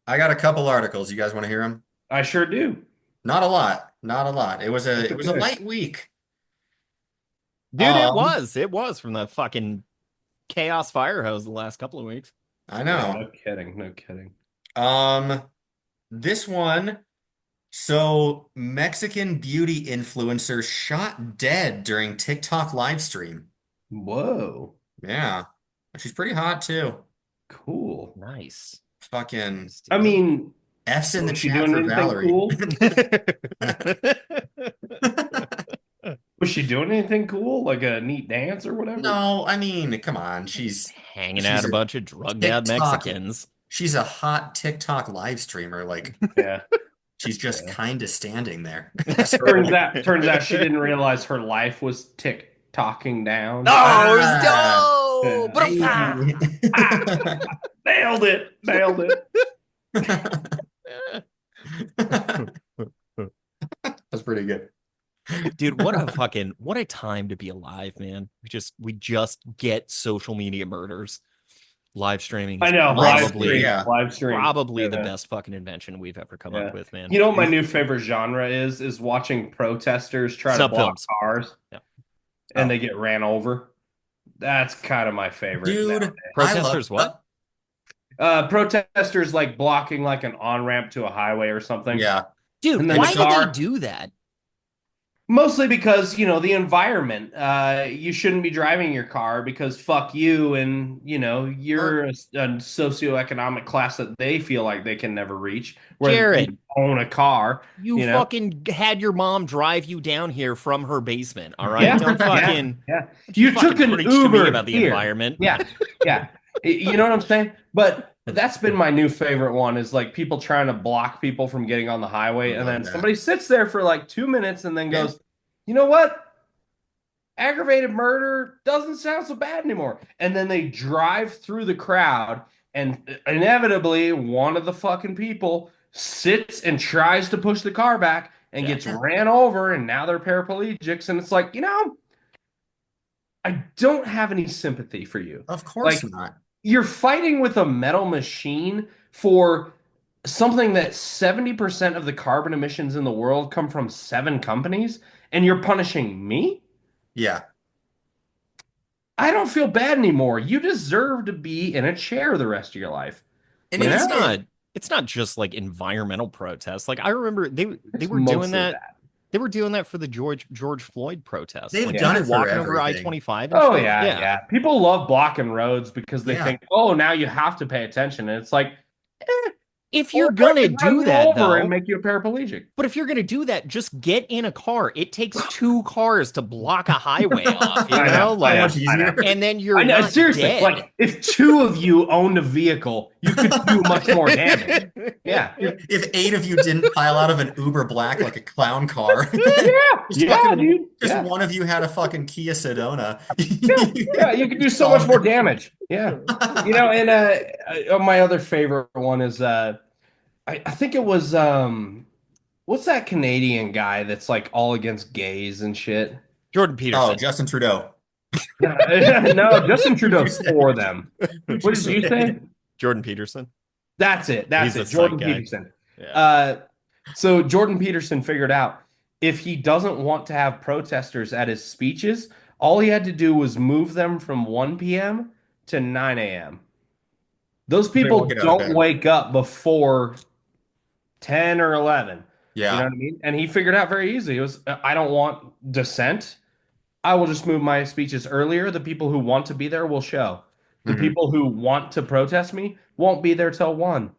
I got a couple articles. You guys want to hear them? I sure do. Not a lot. Not a lot. It was a That's it was a okay. light week. Dude, it Um, was. It was from the fucking chaos fire hose the last couple of weeks. I Yeah, know. no kidding. No kidding. Um, this one. So Mexican beauty influencer shot dead during TikTok live stream. Whoa. Yeah. She's pretty hot too. Cool. Nice. Fucking Nice, I dude. mean, F's in the was she chat doing for anything Valerie. cool? Was she doing anything cool? Like a neat dance or whatever? No, I mean, come on. She's Hanging out she's a a bunch of drugged out TikTok. Mexicans. She's a hot TikTok live streamer. Like Yeah. she's just Yeah. kind of standing there. That's her Turns out she didn't realize her life was tick-tocking down. Oh, it was Ah, dope! Yeah. Ba-dum-pa! hey. Ah, nailed it. Nailed it. That's pretty good. Dude, what a time to be alive, man. We just get social media murders. Live streaming I is know. Live Live stream, probably stream. yeah. Live stream. probably the Yeah. best fucking invention we've ever come up Yeah. with, man. You know what my And new favorite genre is watching protesters try to Snuff block films. cars Yeah. and oh, they get ran over. That's kind of my favorite now. dude, I love Protesters, what? Protesters like blocking like an on-ramp to a highway or something. yeah. Dude, And then And the why so would they car, do that? mostly because, the environment. You shouldn't be driving your car because fuck you and, or you're a socioeconomic class that they feel like they can never reach, where you Jared, own a car, you you know? fucking had your mom drive you down here from her basement, all right? Yeah, Don't yeah, fucking yeah. don't you You took fucking an preach to me about Uber the here. environment. Yeah, yeah. You know what I'm saying? But that's been my new favorite one is like people trying to block people from getting on the I highway, and love then that. somebody sits there for like 2 minutes and then Yeah. goes, you know what? Aggravated murder doesn't sound so bad anymore. And then they drive through the crowd, and inevitably, one of the fucking people sits and tries to push the car back and Yeah. gets ran over, and now they're paraplegics. And it's like, I don't have any sympathy for you. Of course Like, not. you're fighting with a metal machine for something that 70% of the carbon emissions in the world come from 7 companies, and you're punishing me? Yeah. I don't feel bad anymore. You deserve to be in a chair the rest of your life. And You But know? it's not just like environmental protests. Like I remember they It's were doing mostly that. that. They were doing that for the George Floyd protests. they've Like done Yeah. people it for walking over everything. I-25 and Oh shit. yeah, Yeah. yeah. People love blocking roads because they Yeah. think, oh, now you have to pay attention. And it's like, eh, If or you're if I gonna could run do you that over and though, make you a paraplegic. but if you're gonna do that, just get in a car. It takes two cars to block a highway off, you I know? know, I So know, much Like, I know. easier. and then I you're know. not Seriously, dead. like if two of you owned a vehicle, you could do much more damage. Yeah. If 8 of you didn't pile out of an Uber Black like a clown car, Yeah. just Yeah, fucking, dude. just Yeah. one of you had a fucking Kia Sedona. Yeah, yeah, you could do so much Solved more damage. Yeah. And my other favorite one is I think it was what's that Canadian guy that's like all against gays and shit? Jordan Oh, Peterson. Justin Trudeau. No, no, Justin What'd you Trudeau's say? for them. What'd you What did you say? say? Jordan Peterson. That's it. That's He's a it. psych Jordan guy. Peterson. Yeah. Uh, so Jordan Peterson figured out if he doesn't want to have protesters at his speeches, all he had to do was move them from 1 p.m. to 9 a.m. Those They won't people get out of don't bed. wake up before 10 or 11. You know Yeah. what I mean? And he figured out very easy. It was, I don't want dissent. I will just move my speeches earlier. The people who want to be there will show. The Mhm. people who want to protest me won't be there till 1.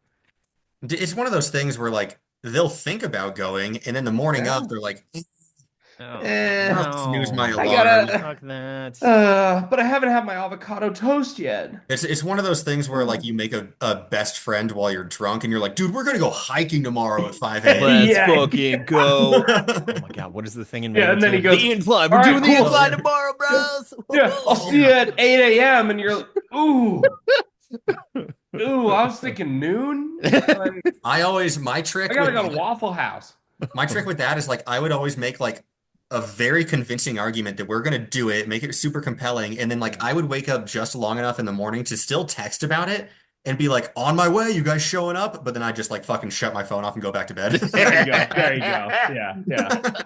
It's one of those things where like they'll think about going, and then the morning of, Yeah. they're like, Oh Eh, I'll snooze my no. I alarm. gotta, Fuck that. but I haven't had my avocado toast yet. It's one of those things where like you make a best friend while you're drunk, and you're like, dude, we're gonna go hiking tomorrow at 5 Let's Yeah, fucking go. Oh my God, what is the thing in yeah. And then he Magnitude? goes, The incline. "All We're right, doing the cool. incline Oh, tomorrow, Yeah, bros. yeah. I'll see you yeah. at 8 a.m." And you're like, "Ooh, ooh." I was thinking noon. Like, I always my I trick gotta with go to that, Waffle House. my trick with that is like I would always make like a very convincing argument that we're gonna do it, make it super compelling, and then like I would wake up just long enough in the morning to still text about it, and be like, on my way, you guys showing up? But then I just like fucking shut my phone off and go back to bed. There you go. There you go. Yeah, yeah.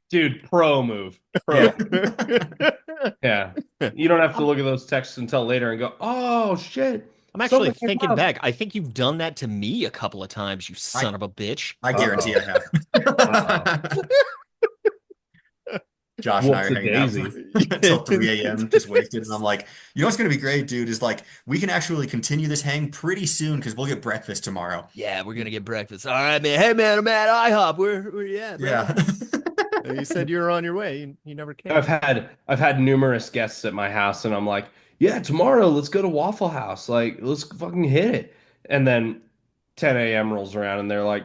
Dude, pro move. Yeah. Pro. Yeah. You don't have to look at those texts until later and go, oh shit. I'm actually Something came thinking up. back. I think you've done that to me a couple of times, you I son of a bitch. I guarantee Uh-oh. I have. Uh-oh. Josh and I Whoops are a hanging out daisy. until 3 a.m. just wasted. And I'm like, you know what's gonna be great, dude, is like we can actually continue this hang pretty soon because we'll get breakfast tomorrow. Yeah, we're gonna get breakfast. All right, man. Hey, man, I'm at IHOP. Where you at, bro? Yeah. You said you were on your way. You never I've came. had numerous guests at my house, and I'm like, yeah, tomorrow let's go to Waffle House. Like, let's fucking hit it. And then 10 a.m. rolls around, and they're like,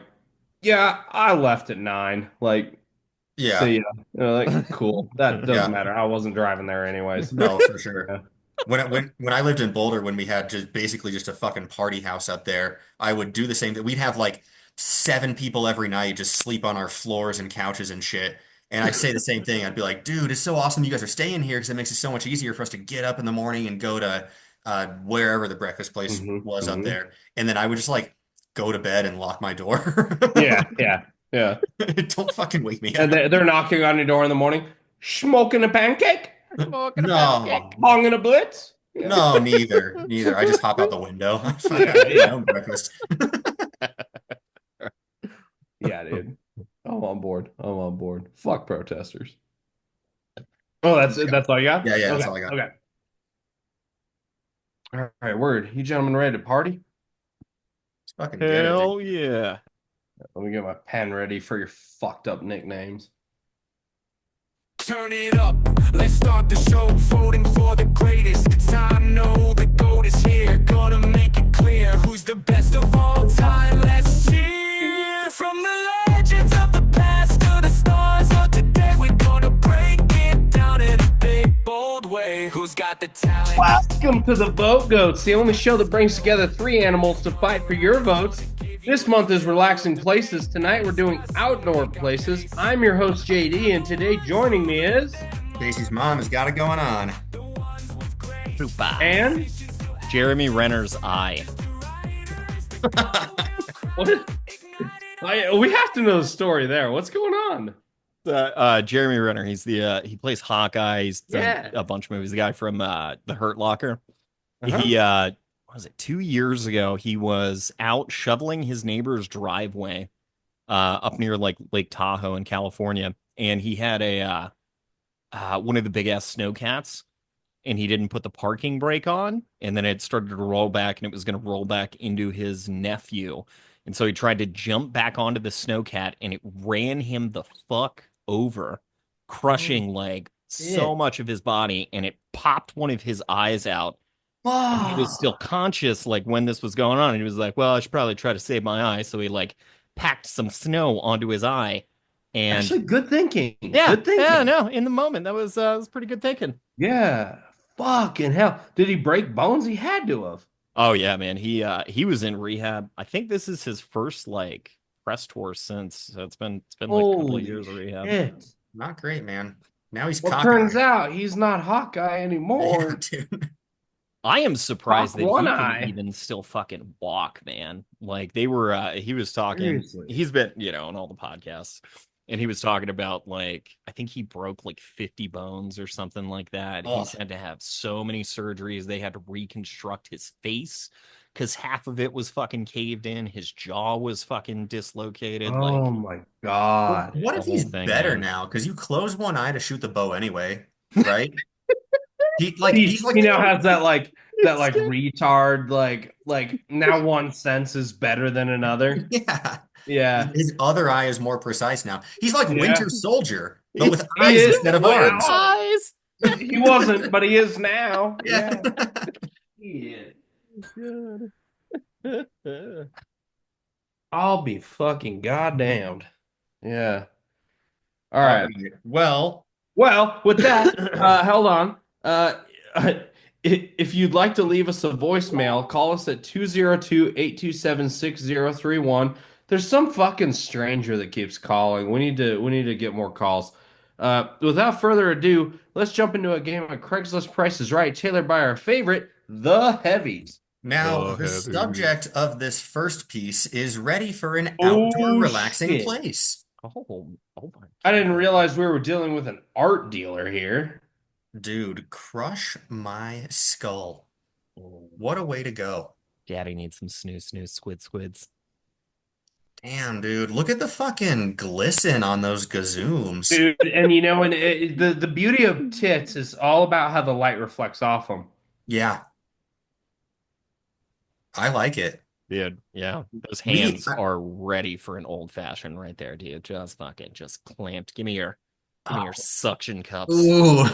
yeah, I left at 9. Like, Yeah. see ya. Like, cool. That doesn't Yeah. matter. I wasn't driving there anyways. No, for sure. Yeah. When I lived in Boulder, when we had just basically just a fucking party house up there, I would do the same thing. We'd have like 7 people every night just sleep on our floors and couches and shit. And I'd say the same thing. I'd be like, dude, it's so awesome you guys are staying here because it makes it so much easier for us to get up in the morning and go to wherever the breakfast place was up Hmm. there. And then I would just like go to bed and lock my door. Yeah, yeah, yeah. Don't fucking wake me And up. they're knocking on your door in the morning, smoking a pancake, Smoking a pancake. No, bonging a blitz. Yeah, no, neither, neither. I just hop out the window. Fuck, yeah, I get my yeah. own breakfast. Yeah, dude. I'm on board. I'm on board. Fuck protesters. Oh, that's it. That's all you got? Yeah, yeah, that's Okay. all I got. Okay. All right, word. You gentlemen ready to party? Let's fucking get it, dude. Hell yeah. Let me get my pen ready for your fucked up nicknames. Turn it up, let's start the show. Voting for the greatest. Time, know the GOAT is here. Gonna make it clear who's the best of all time. Let's cheer. From the legends of the past to the stars of today, we're gonna break it down in a big, bold way. Who's got the talent? Welcome to the Vote Goats, the only show that brings together 3 animals to fight for your votes. This month is relaxing places. Tonight we're doing outdoor places. I'm your host JD, and today joining me is Stacy's mom has got it going on. Super. and Jeremy Renner's eye. what is? We have to know the story there. What's going on? Jeremy Renner. He's the he plays Hawkeye. He's done Yeah. a bunch of movies. The guy from The Hurt Locker. Uh-huh. He what was it, 2 years ago? He was out shoveling his neighbor's driveway up near like Lake Tahoe in California, and he had a one of the big ass snowcats, and he didn't put the parking brake on, and then it started to roll back, and it was going to roll back into his nephew. And so he tried to jump back onto the snowcat, and it ran him the fuck over, crushing like so shit. much of his body, and it popped one of his eyes out. And he was still conscious like when this was going on, and he was like, well, I should probably try to save my eye. So he like packed some snow onto his eye. And Actually, good thinking. yeah, Good thinking. yeah, no, in the moment, that was pretty good thinking. Yeah. Fucking hell. Did he break bones? He had to have. Oh yeah, man. He was in rehab. I think this is his first like press tour since. So it's been like a couple of Holy years of rehab. shit. Not great, man. Now he's Well, cocky. turns out he's not Hawkeye Yeah, anymore. dude. I am surprised Hawk that he one can eye. even still fucking walk, man. Like they were he was talking, Seriously. he's been, on all the podcasts, and he was talking about like I think he broke like 50 bones or something like that. Oh. He's had to have so many surgeries. They had to reconstruct his face because half of it was fucking caved in. His jaw was fucking dislocated. Oh Like my God. What the if whole he's thing, better man. now? Because you close one eye to shoot the bow anyway, right? He, He's like he now has that It's retard like now one sense is better than another. yeah. Yeah. His other eye is more precise now. He's like Yeah. Winter Soldier, but with He eyes is. instead of Well, arms. eyes. He wasn't, but he is now. Yeah. Yeah. Good. I'll be fucking goddamned. Yeah. All right. Well, Well, with that, hold on. If you'd like to leave us a voicemail, call us at 202-827-6031. There's some fucking stranger that keeps calling. We need to get more calls. Without further ado, let's jump into a game of Craigslist Price is Right, tailored by our favorite, the Heavies. Now, Oh, the heavy. subject of this first piece is ready for an outdoor Oh relaxing shit. place. Oh my I didn't God. realize we were dealing with an art dealer here. Dude, crush my skull. Oh, What a way to go. Daddy needs some squids. Damn, dude, look at the fucking glisten on those gazooms. Dude, and the beauty of tits is all about how the light reflects off them. Yeah, I like it. Dude, yeah. Those We, hands are ready for an old fashioned right there, dude. Just fucking just clamped. Give me your suction cups. ooh. All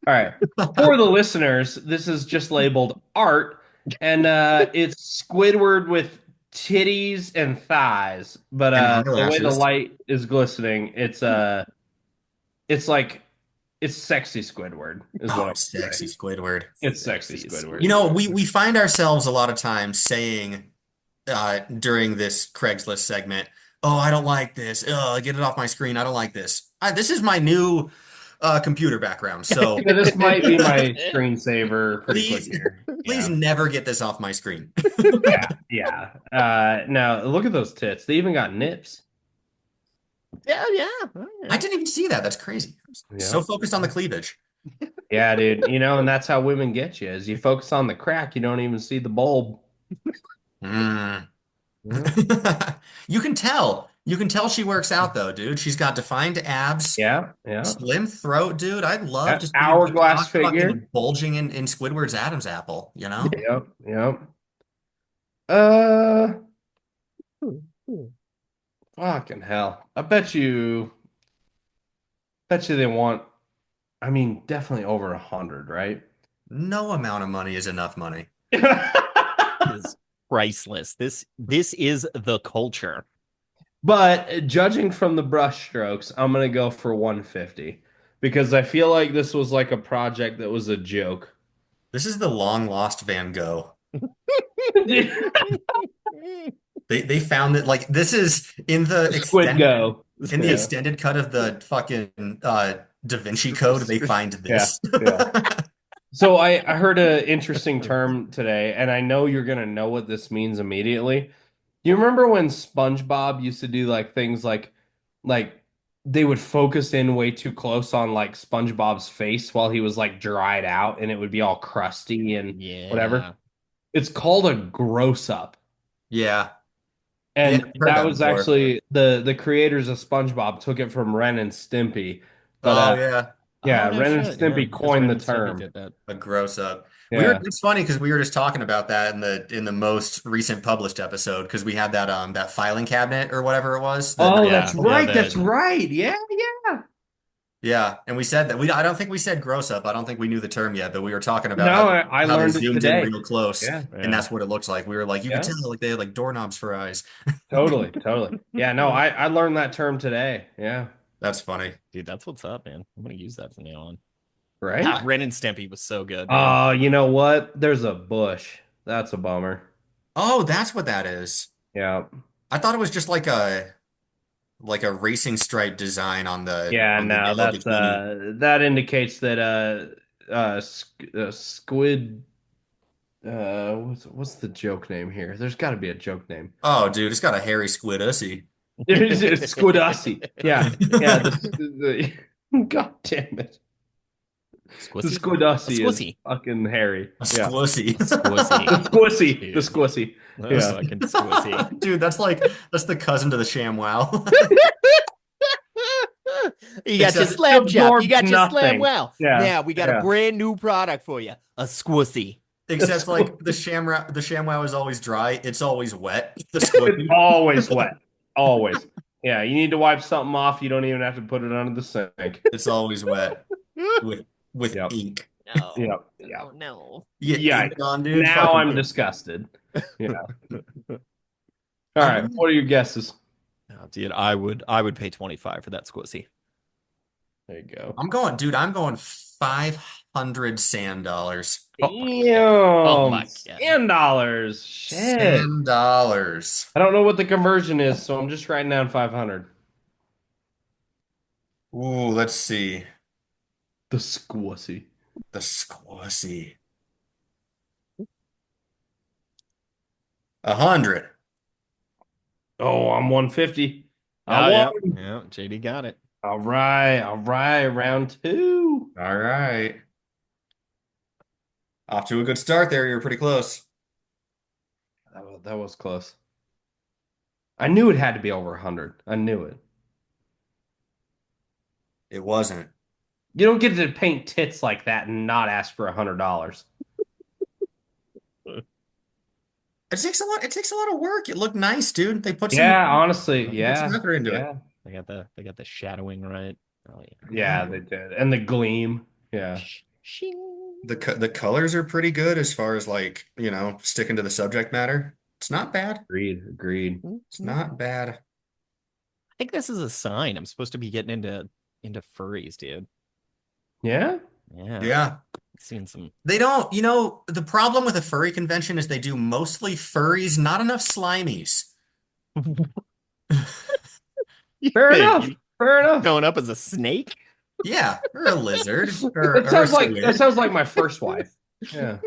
right. For the listeners, this is just labeled art, and it's Squidward with titties and thighs. But And the way the eyelashes. light is glistening, it's like it's sexy Squidward, is what I Oh, would say. sexy Squidward. It's sexy Sexy Squidward. You know, Squidward. we find ourselves a lot of times saying during this Craigslist segment, "Oh, I don't like this. Oh, get it off my screen. I don't like this." This is my new computer background, so Yeah, this might be my screensaver pretty quick please, here. please Yeah. never get this off my screen. Yeah, yeah. Now look at those tits. They even got nips. Yeah, yeah. Oh, I yeah. didn't even see that. That's crazy. So Yep. focused on the cleavage. Yeah, dude. And that's how women get you. As you focus on the crack, you don't even see the bulb. Mm. Yeah, You can tell. You can tell she works out though, dude. She's got defined abs, yeah, yeah. slim throat, dude. I'd love to That see my hourglass cock figure. fucking bulging in Squidward's Adam's apple, you know? Yep, yep. Uh, fucking hell. Bet you they want, I mean, definitely over 100, right? No amount of money is enough money. Is priceless. This is the culture. But judging from the brushstrokes, I'm gonna go for 150 because I feel like this was like a project that was a joke. This is the long lost Van Gogh. The They found that like this is in the Squid Go. in the Yeah, extended cut of the fucking Da Vinci Code, they find yeah, this. yeah. So I heard an interesting term today, and I know you're gonna know what this means immediately. You remember when SpongeBob used to do like things like they would focus in way too close on like SpongeBob's face while he was like dried out and it would be all crusty and whatever. Yeah. It's called a gross up. Yeah. Yeah, And I've heard that that was before. actually the creators of SpongeBob took it from Ren and Stimpy. But Oh yeah. Oh yeah, no Ren and shit. Yeah, Stimpy because coined Ren the and Stimpy term. did that. A gross up. Yeah. It's funny because we were just talking about that in the most recent published episode because we had that filing cabinet or whatever it was. Oh, that's Yeah, yeah, right. That's right. Yeah, yeah. Yeah, and we said that we I don't think we said gross up. I don't think we knew the term yet, but we were talking about No, I how they learned it zoomed in today. real close Yeah. and yeah. that's what it looks like. We were like you could Yeah. tell like they had like doorknobs for eyes. Totally, totally. Yeah, no, I learned that term today. Yeah. That's funny. Dude, that's what's up, man. I'm gonna use that from now on. Right? God, Ren and Stimpy was so good, man. Oh, you know what? There's a bush. That's a bummer. Oh, that's what that is. Yeah. I thought it was just like a racing stripe design Yeah, on the no, yellow that's bikini. that indicates that squid what's the joke name here? There's got to be a joke name. Oh, dude, it's got a hairy squid ussy. It's Squidussie. Yeah. Yeah, God damn it. The Squissy? A Squidussie is squissy. fucking hairy. A Yeah. squissy. A squissy. The squissy. The Dude. squissy. A Yeah. fucking squissy. Dude, that's the cousin to the ShamWow. You got your Except slap chop. You Absorbs got your slam nothing. wow. Yeah. Now we got a Yeah. brand new product for you. A squissy. except like the ShamWow is always dry. It's always wet. The It's squishy. always wet. Always. Yeah, you need to wipe something off. You don't even have to put it under the sink. It's always wet with Yep. ink. No. Yep. Yep. Oh no. You get Yeah. ink on, dude. Now I'm Fucking. disgusted. Yeah. All I'm right. What are your guesses? Oh, dude, I would pay 25 for that squissy. There you go. I'm going, dude. I'm going 500 sand dollars. Oh my God. Oh Damn. my God. $10. Shit. Sand dollars. I don't know what the conversion is, so I'm just writing down 500. Ooh, let's see. The squissy. The squishy. 100. Oh, I'm 150. I Oh, won. yeah. Yeah, JD got it. All right. All right. Round two. All right. Off to a good start there. You're pretty close. That was close. I knew it had to be over 100. I knew it. It wasn't. You don't get to paint tits like that and not ask for $100. It takes a lot of work. It looked nice, dude. Yeah, honestly. They put some Yeah. effort into it. Yeah. They got the shadowing right. Oh Yeah, they did. And the gleam. Yeah. Shing. The colors are pretty good as far as like, sticking to the subject matter. It's not bad. Agreed. Agreed. It's not bad. I think this is a sign. I'm supposed to be getting into furries, dude. Yeah. Yeah, Yeah. seeing some. They don't, the problem with a furry convention is they do mostly furries, not enough slimies. You Fair think enough. you Fair enough. showing up as a snake? Yeah, or a lizard or a That squid. sounds like my first wife. Yeah.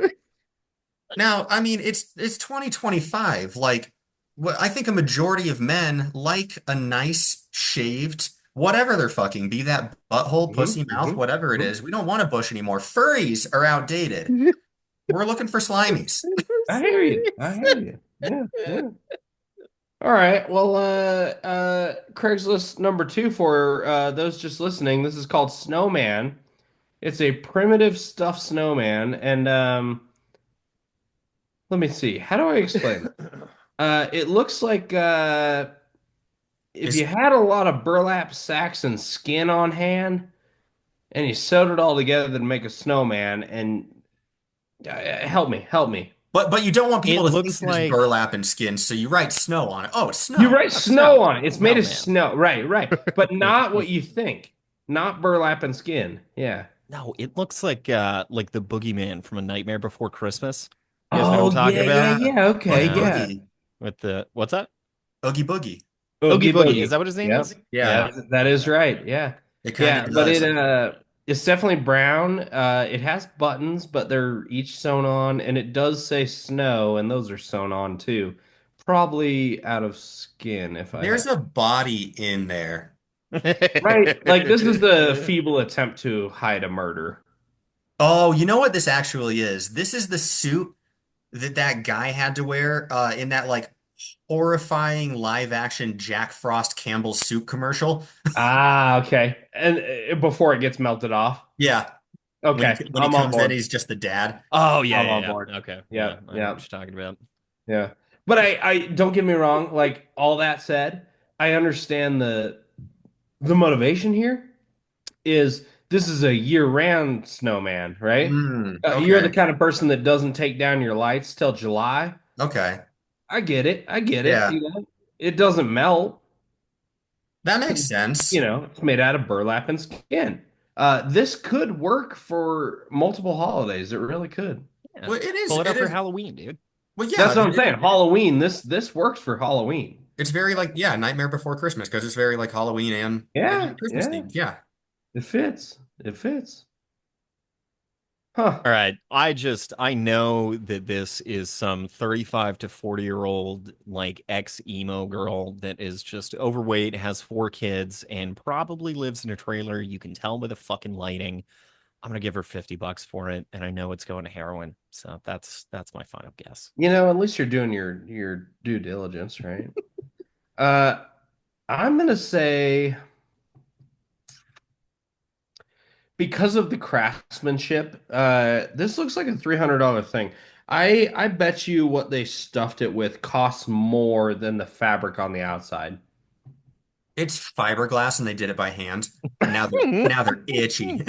Now, I mean, it's 2025. Like, I think a majority of men like a nice shaved whatever they're fucking, be that butthole, pussy mouth, whatever it is. We don't want a bush anymore. Furries are outdated. We're looking for slimies. I hear you. I hear you. Yeah. Yeah. All right. Well, Craigslist number two for those just listening. This is called Snowman. It's a primitive stuffed snowman, and let me see. How do I explain it? It looks like if Is you had a lot of burlap sacks and skin on hand, and you sewed it all together to make a snowman. And help me. but you don't want It people to think looks that it's like burlap and skin, so you write snow on it. Oh, it's You snow. write a snow snow on it. It's made of snowman. snow. Right, right. But not what you think. Not burlap and skin. Yeah. No, it looks like the boogeyman from A Nightmare Before Christmas. You guys know what I'm Oh, talking yeah, yeah, about? yeah. Okay, Oogie Yeah, yeah. Boogie. with the what's that? Oogie Boogie. Oogie Oogie Boogie. Is boogie. that what his name Yep. is? Yeah, Yeah, Yeah. that is right. Yeah. it kind of Yeah, but does. it's definitely brown. It has buttons, but they're each sewn on, and it does say snow, and those are sewn on too. Probably out of skin if I had. There's a body in there. Right. Like this is the feeble attempt to hide a murder. Oh, you know what this actually is? This is the suit that guy had to wear in that like horrifying live action Jack Frost Campbell soup commercial. Ah, okay. And before it gets melted off. Yeah, Okay, when he I'm on comes in, board. he's just the dad. Oh yeah, I'm on yeah, board. yeah. Okay. Yeah, Yeah, I know yeah, what you're talking about. yeah. But I don't get me wrong. Like all that said, I understand the motivation here is this is a year-round snowman, right? You're the Okay. kind of person that doesn't take down your lights till July. Okay. I get it. I get it. Yeah, It doesn't melt that makes because sense. it's made out of burlap and skin. This could work for multiple holidays. It really could. Yeah. Well, it is. Pull it It up for is. Halloween, dude. Well, That's yeah, what I'm saying. Halloween. This works for Halloween. it's very like Nightmare Before Christmas because it's very like Halloween and Yeah, Christmas yeah. themed. Yeah. It fits. It fits. Huh. All right. I know that this is some 35 to 40-year-old like ex emo girl that is just overweight, has 4 kids, and probably lives in a trailer. You can tell by the fucking lighting. I'm gonna give her $50 for it, and I know it's going to heroin. So that's my final guess. At least you're doing your due diligence, right? Uh, I'm gonna say because of the craftsmanship, this looks like a $300 thing. I bet you what they stuffed it with costs more than the fabric on the outside. It's fiberglass and they did it by hand. And now they're itchy.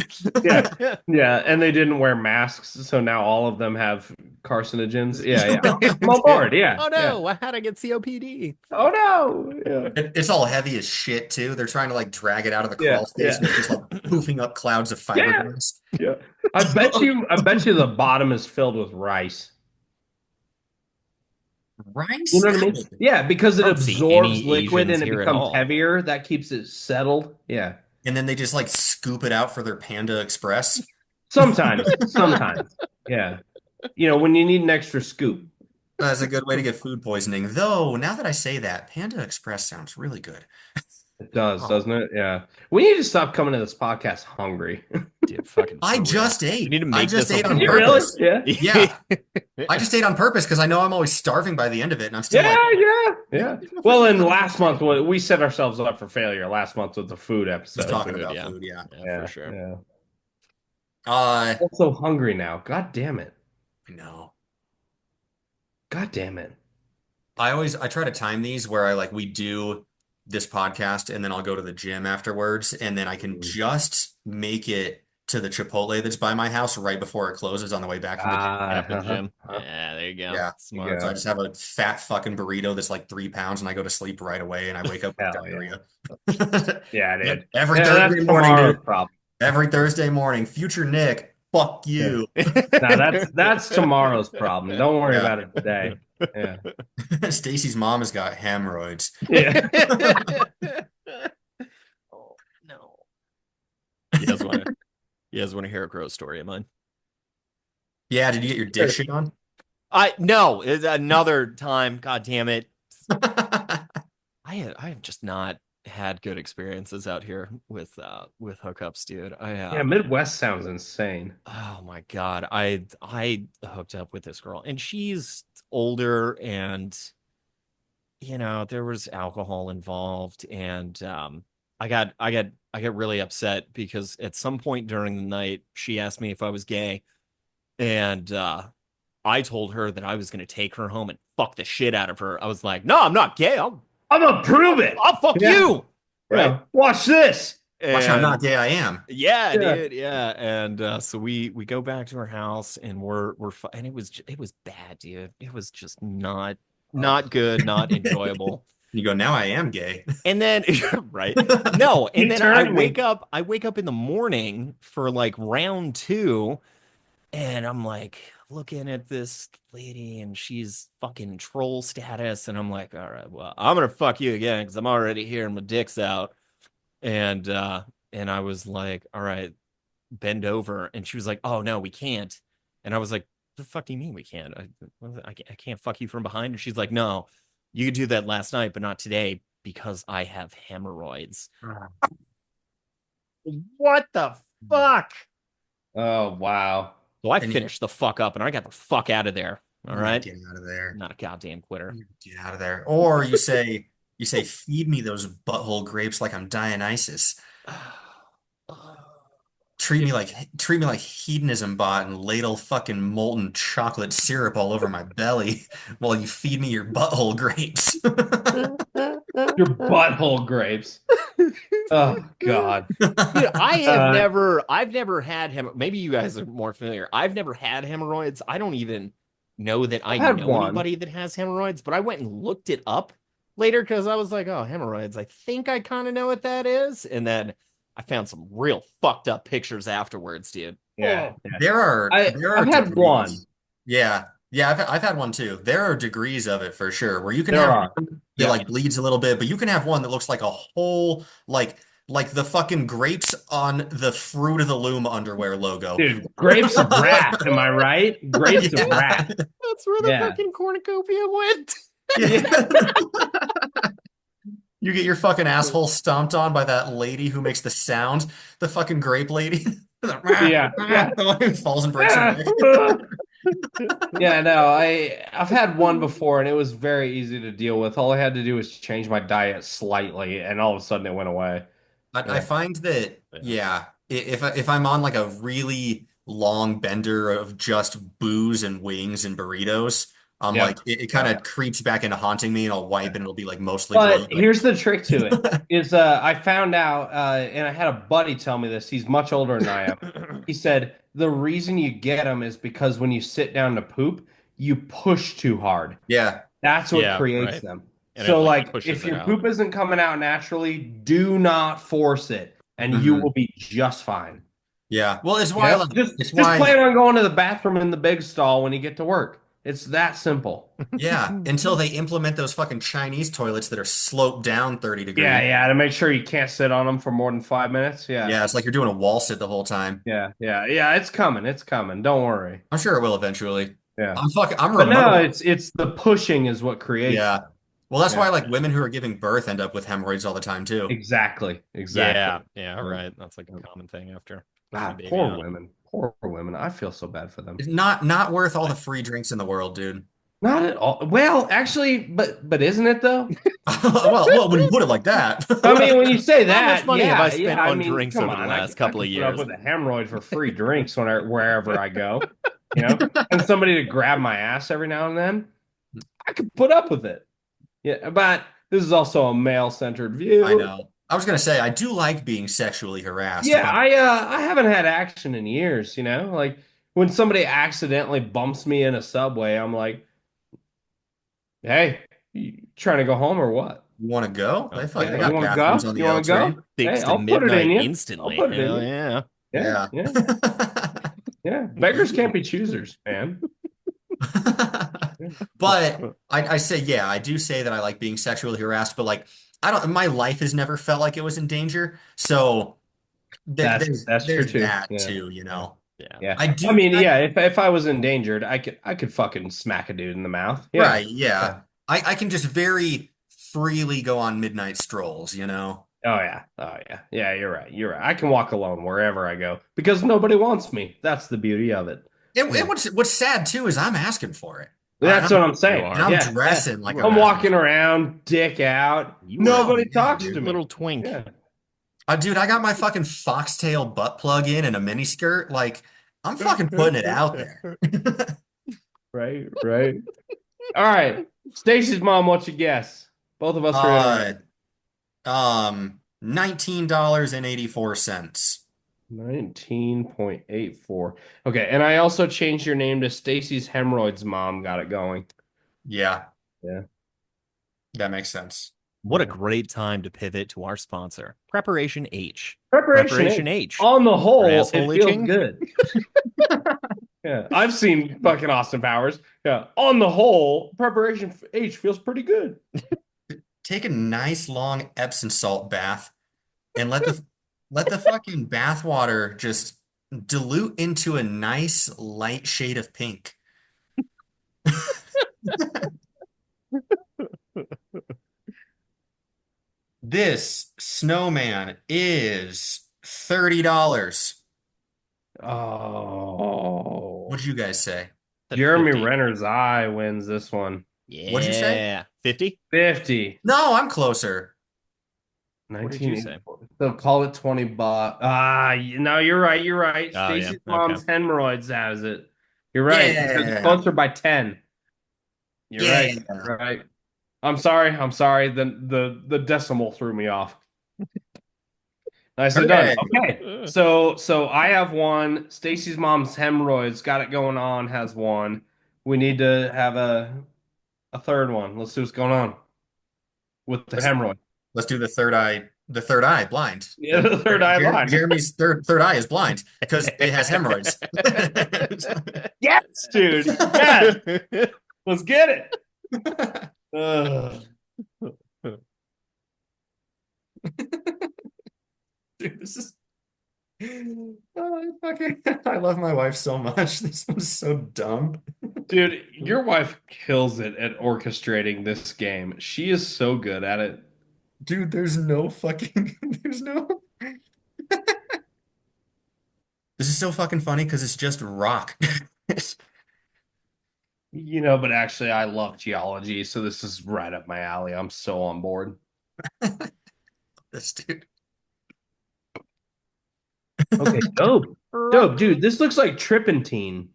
Yeah. Yeah, and they didn't wear masks, so now all of them have carcinogens. Yeah, yeah. I'm on board. Yeah, Oh yeah. no, how to get COPD? Oh no. Yeah. It's all heavy as shit too. They're trying to like drag it out of the Yeah, crawl space yeah. and it's just like poofing up clouds of Yeah. fiberglass. Yeah. I bet you the bottom is filled with rice. You Rice? know what I mean? Yeah, because I it don't see absorbs any liquid Asians and it here at becomes all. heavier. That keeps it settled. Yeah. And then they just like scoop it out for their Panda Express. Sometimes. Sometimes. Yeah. When you need an extra scoop. That's a good way to get food poisoning. Though, now that I say that, Panda Express sounds really good. It does, Oh, doesn't it? Yeah. We need to stop coming to this podcast hungry. Dude, fucking I for real. just We ate. need to I make just this a ate Did on you really? rule. purpose. Yeah. Yeah, I just ate on purpose because I know I'm always starving by the end of it, and I'm still like, Yeah, yeah, maybe yeah. we can go for Well, some and fucking last month steak. we set ourselves up for failure last month with the food Just episode. talking Food, about yeah. food, yeah. Yeah, for Yeah, sure. yeah. Uh, I'm so hungry now. God damn it. no. God damn it. I try to time these where we do this podcast and then I'll go to the gym afterwards and then I can Mm. just make it to the Chipotle that's by my house right before it closes on the way back from the gym. After the Uh-huh. gym. Yeah, there you go. Yeah. Smart. So I Yeah. just have a fat fucking burrito that's like 3 pounds and I go to sleep right away and I wake up with Hell yeah. diarrhea. Yeah, dude. Every Yeah, that's Thursday morning, tomorrow's dude. problem. Every Thursday morning. Future Nick, fuck Yeah. you. Now that's tomorrow's problem. Don't worry Yeah. about it today. Yeah. Stacy's mom has got hemorrhoids. Yeah. Oh no. You guys want to hear a gross story of mine? Yeah, did you get your dick shit on? I no, it's another time. God damn it. I have just not had good experiences out here with hookups, dude. Yeah, Midwest sounds insane. Oh my God. I hooked up with this girl and she's older and there was alcohol involved and I got really upset because at some point during the night she asked me if I was gay and I told her that I was going to take her home and fuck the shit out of her. I was like, "No, I'm not gay. I'm gonna prove it. I'll fuck Yeah. you." Right? Yeah. Watch this. Watch how And not gay I am. yeah, Yeah. dude, yeah. And so we go back to her house and and it was bad, dude. It was just Oh. not good, not enjoyable. You go, now I am gay. And then right. No, and You then turned me. I wake up in the morning for like round 2 and I'm like looking at this lady and she's fucking troll status and I'm like, "All right, well, I'm going to fuck you again cuz I'm already here and my dick's out." And I was like, "All right, bend over." And she was like, "Oh no, we can't." And I was like, "The fuck do you mean we can't? I can't fuck you from behind." And she's like, "No, you could do that last night, but not today because I have hemorrhoids." What the fuck? Oh wow. So I And you finished the fuck up and I got the fuck out of there. All right. get out of there. I'm not a goddamn quitter. Get out of there. Or you say, feed me those butthole grapes like I'm Dionysus. Treat me like hedonism bot and ladle fucking molten chocolate syrup all over my belly while you feed me your butthole grapes. Your butthole grapes. Oh God. Dude, Uh, I've never had him. Maybe you guys are more familiar. I've never had hemorrhoids. I don't even know that I I had know one. anybody that has hemorrhoids, but I went and looked it up later because I was like, oh, hemorrhoids. I think I kind of know what that is. And then I found some real fucked up pictures afterwards, dude. Yeah. Oh, Yeah. There are I've had one. degrees. Yeah. Yeah, I've had one too. There are degrees of it for sure, where you can There have are. one that Yeah. bleeds a little bit, but you can have one that looks like a whole the fucking grapes on the Fruit of the Loom underwear logo. Dude, grapes of wrath, am I right? Grapes of Yeah. wrath. that's where the Yeah. fucking cornucopia went. Yeah. You get your fucking asshole stomped on by that lady who makes the sound, the fucking grape lady. Yeah. Yeah. The one who falls and breaks her neck. Yeah, no, I've had one before and it was very easy to deal with. All I had to do was change my diet slightly and all of a sudden it went away. I Yeah. find that, Yeah. yeah, if I'm on like a really long bender of just booze and wings and burritos, I'm Yep. it kind of creeps back into haunting me and I'll wipe and it'll be like mostly But blue. here's the trick to it is I found out and I had a buddy tell me this. He's much older than I am. He said the reason you get them is because when you sit down to poop, you push too hard. Yeah. That's what Yeah, creates right. them. And So it, like pushes if it your out. poop isn't coming out naturally, do not force it and you Mhm. will be just fine. Yeah. Well, it's You why know? it's Just why plan on going to the bathroom in the big stall when you get to work. It's that simple. yeah, until they implement those fucking Chinese toilets that are sloped down 30 Yeah, degrees. yeah, to make sure you can't sit on them for more than 5 minutes. Yeah. Yeah, it's like you're doing a wall sit the whole time. Yeah, yeah, yeah, it's coming. It's coming. Don't worry. I'm sure it will eventually. Yeah. I'm But no, remote. it's the pushing is what creates Yeah. them. Well, that's Yeah. why like women who are giving birth end up with hemorrhoids all the time too. Exactly. Exactly. Yeah, yeah, Yeah. right. That's like Yeah. a common thing after putting a God, baby poor out. women. Poor women. I feel so bad for them. It's not worth all the free drinks in the world, dude. Not at all. Well, actually, but isn't it though? Well, when you put it like that. I mean, when you say How much that, money have I yeah, spent yeah. I on mean, drinks come over the on. last I couple of could put up years? with a hemorrhoid for free drinks wherever I go, you know, and somebody to grab my ass every now and then. I could put up with it. Yeah, but this is also a male-centered I view. know. I was gonna say I do like being sexually harassed, Yeah, but I haven't had action in years, you know? Like when somebody accidentally bumps me in a subway, I'm like, "Hey, you trying to go home or what? you want to go? Oh, They Yeah, you got want to bathrooms go? on the You L want to go? train. Hey, six to I'll put it in midnight you. I'll instantly. put it in Hell you. yeah. Yeah, Yeah. yeah, yeah. Beggars can't be choosers, man. But I say, yeah, I do say that I like being sexually harassed, but like I don't, my life has never felt like it was in danger. So That's true there's too. that Yeah, too, you yeah, know. Yeah. yeah. I I do mean, I yeah. If I was endangered, I could fucking smack a dude in the mouth. Yeah, right, yeah. yeah. I can just very freely go on midnight strolls, you know. Oh yeah. Oh yeah. Yeah, you're right. You're right. I can walk alone wherever I go because nobody wants me. That's the beauty of it. And Yeah. what's sad too is I'm asking for it. That's what I'm You saying. And are. I'm Yeah. Yeah. dressing like You I'm I'm are. asking walking for it. around, dick out. You are a No, Nobody yeah, talks to cute dude. me. little twink. Yeah. Dude, I got my fucking foxtail butt plug in and a mini skirt. Like, I'm fucking putting it out there. Right, right. All right. Stacy's mom, what's your guess? Both of us are in Uh, already. $19.84. 19.84. Okay, and I also changed your name to Stacy's hemorrhoids mom. Got it going. Yeah, Yeah. that makes sense. What a Yeah. great time to pivot to our sponsor, Preparation H. Preparation Preparation H. H. On the For whole, asshole it feels itching? good. Yeah. I've seen fucking Austin Powers. Yeah. On the whole, Preparation H feels pretty good. Take a nice long Epsom salt bath and let the fucking bath water just dilute into a nice light shade of pink. This snowman is $30. Oh. What'd you guys say? Said Jeremy 50. Renner's eye wins this one. What'd you say? Yeah. 50? 50. No, I'm closer. What did you say? 1984. So call it 20 bucks. Ah, no, you're right. You're right. Oh, yeah. Stacy's Okay. mom's hemorrhoids has it. You're right. Because it's Yeah. closer by 10. You're right. Yeah. You're right. I'm sorry. I'm sorry. The decimal threw me off. Nicely done. Hooray. Okay. So I have one. Stacy's mom's hemorrhoids got it going on, has one. We need to have a third one. Let's see what's going on with the Let's hemorrhoid. let's do the third eye blind. Yeah, the third eye line. Jeremy's third eye is blind because it has hemorrhoids. Yes, dude. Yes. Let's get it. Ugh. Dude, this is I love my wife so much. This one's so dumb. Dude, your wife kills it at orchestrating this game. She is so good at it. Dude, there's no fucking there's no This is so fucking funny because it's just rock. But actually, I love geology, so this is right up my alley. I'm so on board. This dude. Okay, dope. Dope, dude. This looks like Trippentine.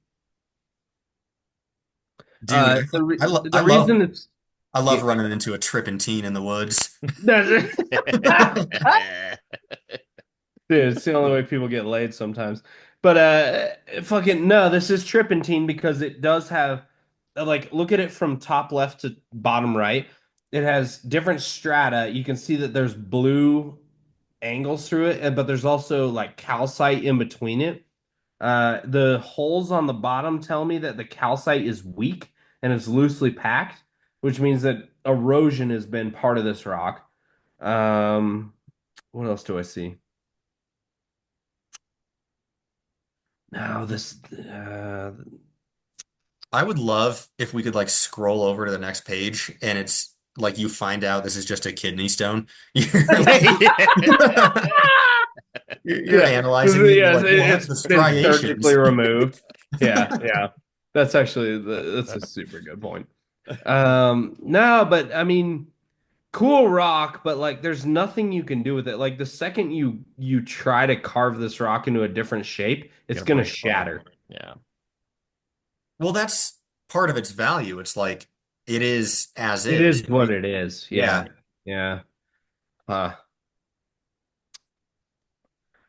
Dude, The reason it's I love yeah. running into a tripping teen in the woods. Dude, it's the only way people get laid sometimes. But fucking no, this is Trippentine because it does have like look at it from top left to bottom right. It has different strata. You can see that there's blue angles through it, but there's also like calcite in between it. The holes on the bottom tell me that the calcite is weak and it's loosely packed, which means that erosion has been part of this rock. Um, what else do I see? No, this I would love if we could like scroll over to the next page and it's like you find out this is just a kidney stone. You're like, you're Yeah, analyzing it and you're yes, like, well, that's the been surgically striations. removed. Yeah, yeah. That's actually that's a super good point. No, but I mean, cool rock, but like, there's nothing you can do with it. Like the second you try to carve this rock into a different shape, it's Gonna gonna break apart. shatter. Yeah. Well, that's part of its value. It's like it is as It is. is what it is. Yeah. Yeah, yeah.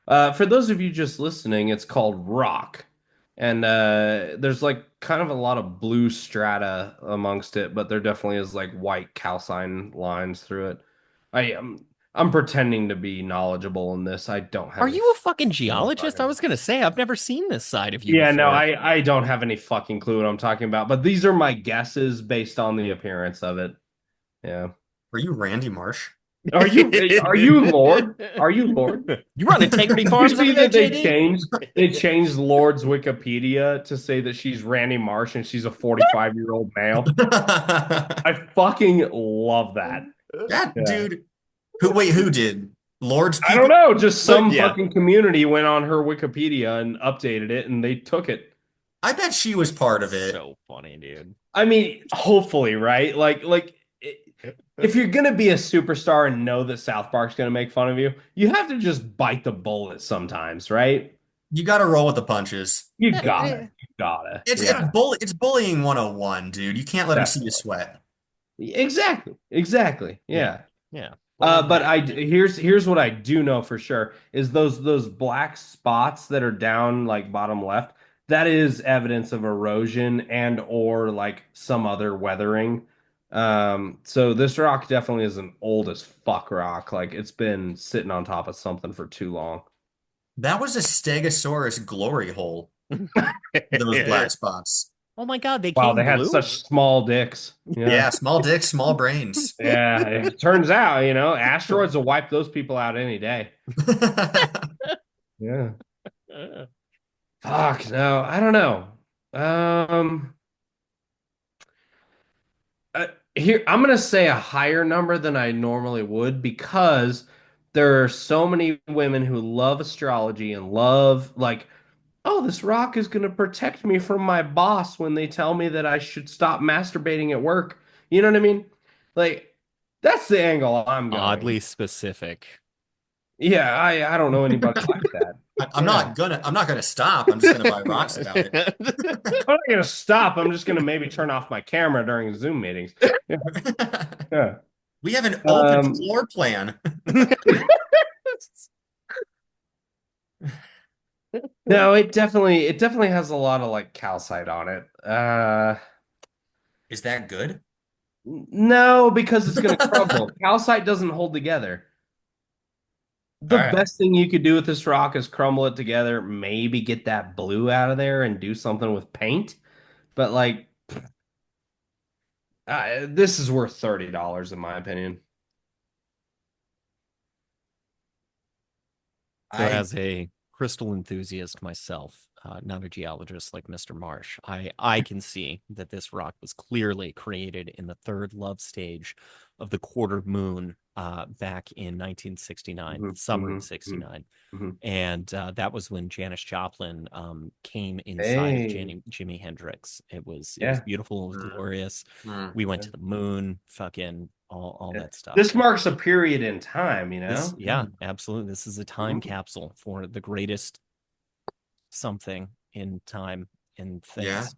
Uh, for those of you just listening, it's called rock. And there's like kind of a lot of blue strata amongst it, but there definitely is like white calcine lines through it. I am I'm pretending to be knowledgeable in this. I don't have Are any you a fucking any geologist? I fucking. was gonna say I've never seen this side of you Yeah, no, before. I don't have any fucking clue what I'm talking about, but these are my guesses based on the appearance of it. Yeah. Are you Randy Marsh? Are you Lord? Are you Lord? You run Integrity Did you Farms see over there, that JD? they changed Lord's Wikipedia to say that she's Randy Marsh and she's a 45-year-old male? I fucking love that. That Yeah. dude. Who did? Lord's I don't people? know, just some Yeah. fucking community went on her Wikipedia and updated it and they took it. I bet she was part of it. So funny, dude. I mean, hopefully, right? If you're gonna be a superstar and know that South Park's gonna make fun of you, you have to just bite the bullet sometimes, right? You got to roll with the punches. You Eh, gotta, eh. you gotta. It's Yeah, it's bullying 101, dude. You can't let them see you definitely. sweat. Exactly, exactly. Yeah. Yeah. Yeah. But here's what I do know for sure is those black spots that are down like bottom left, that is evidence of erosion and or like some other weathering. So this rock definitely is an old as fuck rock. Like it's been sitting on top of something for too long. That was a Stegosaurus glory hole, those black spots. Oh my God, they Wow, came they had blue? such small dicks. Yeah. Yeah, small dicks, small brains. Yeah, it turns out, asteroids will wipe those people out any day. Yeah. Fuck, no, I don't know. Um, Here I'm gonna say a higher number than I normally would because there are so many women who love astrology and love like, oh, this rock is gonna protect me from my boss when they tell me that I should stop masturbating at work. You know what I mean? Like, that's the angle I'm Oddly going. specific. Yeah, I don't know anybody like that. Yeah. I'm not gonna stop. I'm just gonna buy rocks about it. I'm not gonna stop. I'm just gonna maybe turn off my camera during Zoom meetings. Yeah. Yeah. We have an open Um, floor plan. no, it definitely has a lot of like calcite on it. Is that good? No, because it's gonna crumble. Calcite doesn't hold together. All The right. best thing you could do with this rock is crumble it together, maybe get that blue out of there and do something with paint. But like, this is worth $30 in my opinion. So, I as a crystal enthusiast myself, not a geologist like Mr. Marsh, I can see that this rock was clearly created in the third love stage of the quarter moon back in 1969, Mhm, summer of mhm, mhm, 69. mhm. And that was when Janis Joplin came inside of Hey, Jimi Hendrix. It was yeah. beautiful, it was mm, glorious. mm. We went to the moon, fucking all Yeah. that stuff. This marks a period in time, you This, know? yeah, absolutely. This is a time Mhm. capsule for the greatest something in time and Yeah. things.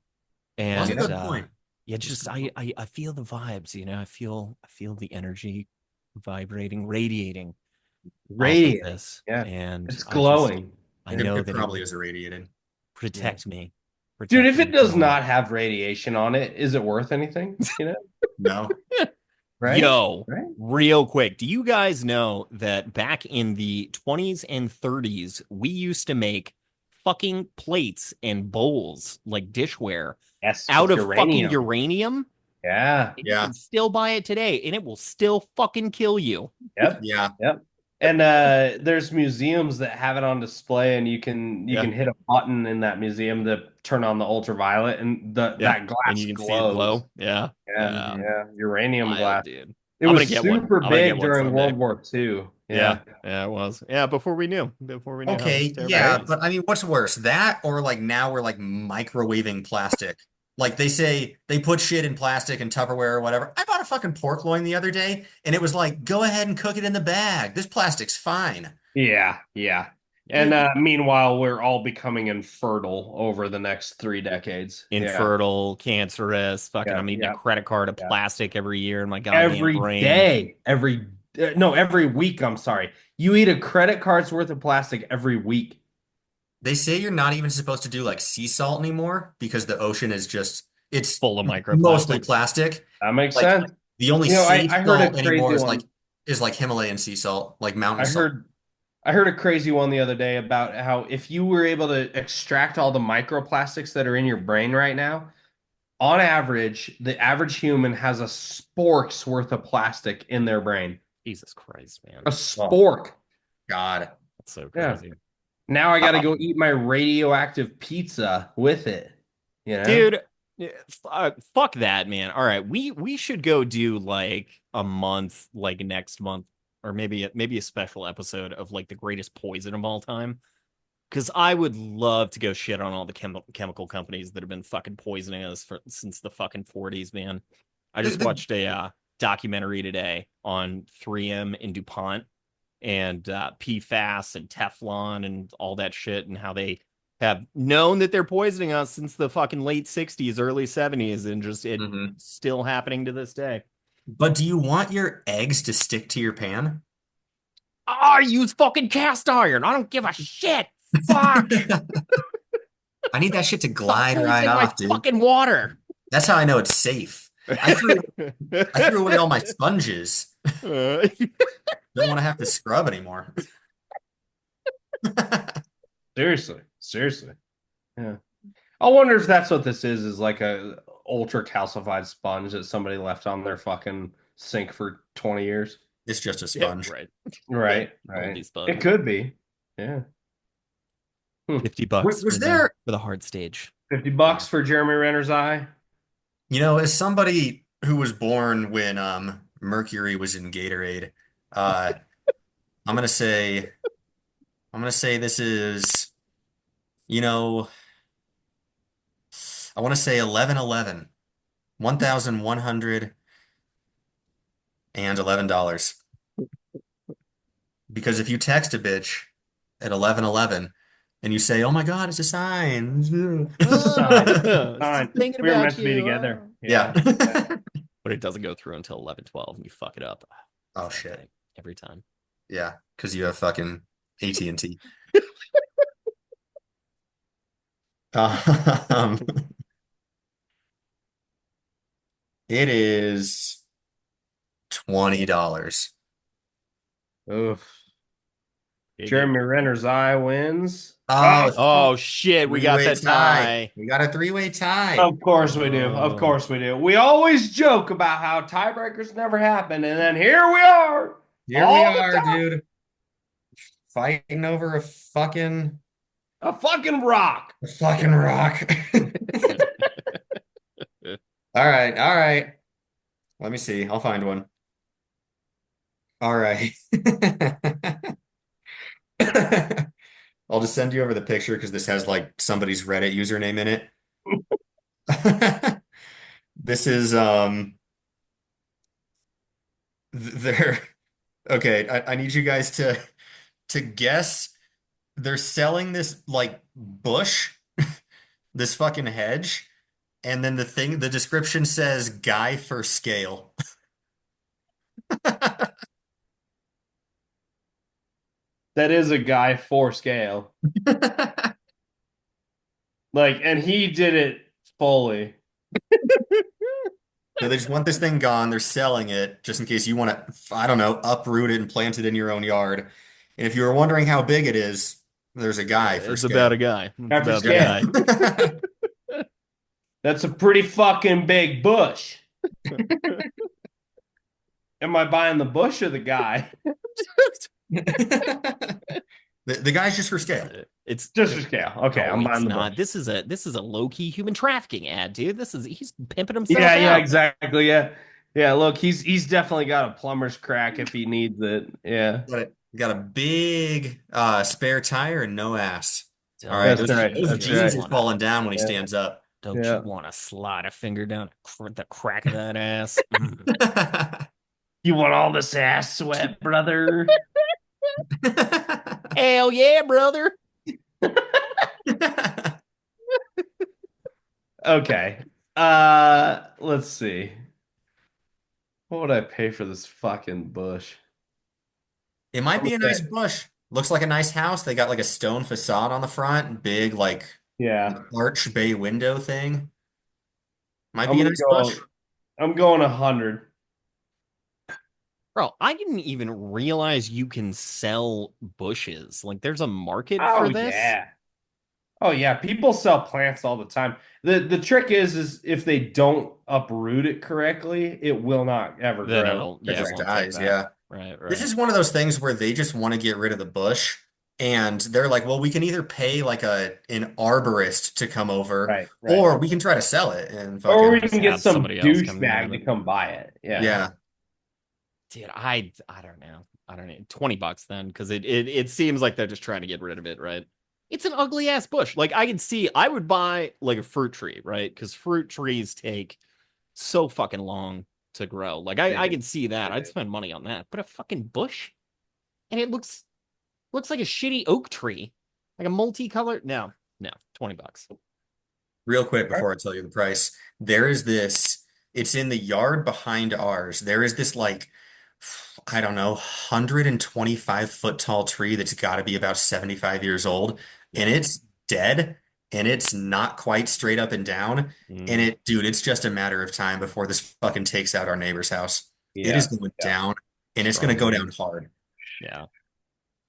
Well, that's a And good point. yeah, That's a just good point. I feel the vibes, I feel the energy vibrating, radiating off of Radiating. this. Yeah. And It's I just glowing. I Yeah. know It that it probably will is irradiated. Yeah. protect me, Dude, protect if me it does from all. not have radiation on it, is it worth anything? No. Right? Yo, Right? real quick, do you guys know that back in the 20s and 30s, we used to make fucking plates and bowls, like dishware, Yes, out with of fucking uranium. uranium? Yeah. And you Yeah. can still buy it today, and it will still fucking kill you. Yep. Yeah. Yep. And there's museums that have it on display, and you Yeah, can hit a button in that museum to turn on the ultraviolet, and yeah. that And glass you can see it glows. glow. Yeah, Yeah, yeah. yeah, uranium Wild, glass. dude. It I'm gonna was get one. super I'm gonna get big one during someday. World War II. Yeah, Yeah. yeah, it was. Yeah, before we knew how Okay, terrible it yeah, Right? was. but I mean, what's worse, that or like now we're like microwaving plastic? Like they say they put shit in plastic and Tupperware or whatever. I bought a fucking pork loin the other day and it was like, go ahead and cook it in the bag. This plastic's fine. Yeah, yeah. Yeah. And meanwhile, we're all becoming infertile over the next 3 decades. Yeah, Infertile, cancerous, fucking, yeah, I'm eating a yeah, credit card of yeah. plastic every year in my goddamn Every brain. day, every week. I'm sorry. You eat a credit card's worth of plastic every week. They say you're not even supposed to do like sea salt anymore because the ocean is just, it's Full of mostly microplastics. plastic. That makes Like sense. the only You know, safe I heard a salt crazy anymore one. is like Himalayan sea salt, like mountain I salt. heard I heard a crazy one the other day about how if you were able to extract all the microplastics that are in your brain right now, on average, the average human has a spork's worth of plastic in their brain. Jesus Christ, man. A Oh spork. God. That's so Yeah. crazy. Now I got to Uh, go eat my radioactive pizza with it. You know? dude, yeah, fuck that, man. All right, we should go do like a month, like next month, or maybe a special episode of like the greatest poison of all time. Because I would love to go shit on all the chemical companies that have been fucking poisoning us since the fucking 40s, man. I The, just the, watched a documentary today on 3M and DuPont and PFAS and Teflon and all that shit and how they have known that they're poisoning us since the fucking late 60s, early 70s, and just it Mhm. still happening to this day. But do you want your eggs to stick to your pan? I use fucking cast iron. I don't give a shit. Fuck. I need that shit to Stop glide right poisoning my off, dude. fucking water. That's how I know it's safe. I threw I threw away all my sponges. Don't want to have to scrub anymore. Seriously. Seriously. Yeah. I wonder if that's what this is like a ultra calcified sponge that somebody left on their fucking sink for 20 years. It's just a Yeah, sponge. right. Right, Moldy right. It sponge. could be. Yeah. Hmm. 50 bucks Was for the there, hard stage. $50 for Jeremy Renner's eye. as somebody who was born when Mercury was in Gatorade, uh, I'm gonna say this is, you know, I want to say 1111, $1,111. Because if you text a bitch at 1111 and you say, "Oh my God, it's a sign." It's a sign. Just Fine. thinking We were meant about to be you. together. Yeah. Yeah. Yeah. But it doesn't go through until 11:12 and you fuck it up. Oh Same shit. thing every time. Yeah, because you have fucking AT&T. Um, it is $20. Oof. Biggie. Jeremy Renner's eye wins. Oh, Ah, it's Oh shit, we got three-way that tie. tie. We got a three-way tie. of course we do. Of Oh, course we do. We always joke about how tiebreakers never happen, and then here we are Here we all the are, time. dude, fighting over A fucking rock. a fucking rock. All right, all right. Let me see. I'll find one. All right. I'll just send you over the picture because this has like somebody's Reddit username in it. This is they're okay. I need you guys to guess. They're selling this like bush, this fucking hedge, and then the description says guy for scale. That is a guy for scale. Like, and he did it fully. So they just want this thing gone. They're selling it just in case you want to, I don't know, uproot it and plant it in your own yard. And if you were wondering how big it is, there's a guy for it's about a scale. guy. It's Guy for about the scale. guy. That's a pretty fucking big bush. Am I buying the bush or the guy? The guy's just for scale. It's Just for scale. Okay, no, I'm it's buying the not. bush. This is a low-key human trafficking ad, dude. He's pimping himself Yeah, yeah, out. exactly. Yeah. Yeah, look, he's definitely got a plumber's crack if he needs it. Yeah. Got a big spare tire and no ass. All right, That's Don't right. those That's you jeans right. are wanna falling down when he Yeah. stands up. don't you Yeah. wanna slide a finger down the crack of that ass? Mm. You want all this ass sweat, brother? Hell yeah, brother. Okay. Let's see. What would I pay for this fucking bush? It might I'm be a gonna, nice bush. Looks like a nice house. They got like a stone facade on the front, big like yeah. arch bay window thing. Might I'm be a gonna nice bush. go. I'm going 100. Bro, I didn't even realize you can sell bushes. Like there's a market Oh for this. yeah. Oh yeah. People sell plants all the time. The trick is if they don't uproot it correctly, it will not ever Then grow it'll, It yeah, it just again. won't take dies, back. yeah. Right, This right. is one of those things where they just want to get rid of the bush. And they're like, well, we can either pay like an arborist to come over, Right, right. or we can try to sell it and Or we fucking Just can get have some somebody else come grab douchebag to it. come buy it. Yeah. yeah. Dude, I don't know. I don't know. $20 then, because it seems like they're just trying to get rid of it, right? It's an ugly ass bush. Like I can see I would buy like a fruit tree, right? Because fruit trees take so fucking long to grow. Like They I do. can see that. They I'd do. spend money on that. But a fucking bush? And it looks like a shitty oak tree. Like a multicolored. No, no, $20. Real quick All right. before I tell you the price, there is this, it's in the yard behind ours. There is this like, I don't know, 125-foot tall tree that's got to be about 75 years old, and Yeah. it's dead, and it's not quite straight up and down. And Mm, it, dude, it's just a matter of time before this fucking takes out our neighbor's house. It is Yeah. going Yeah. down, and it's going to strong go down wind. hard. Yeah.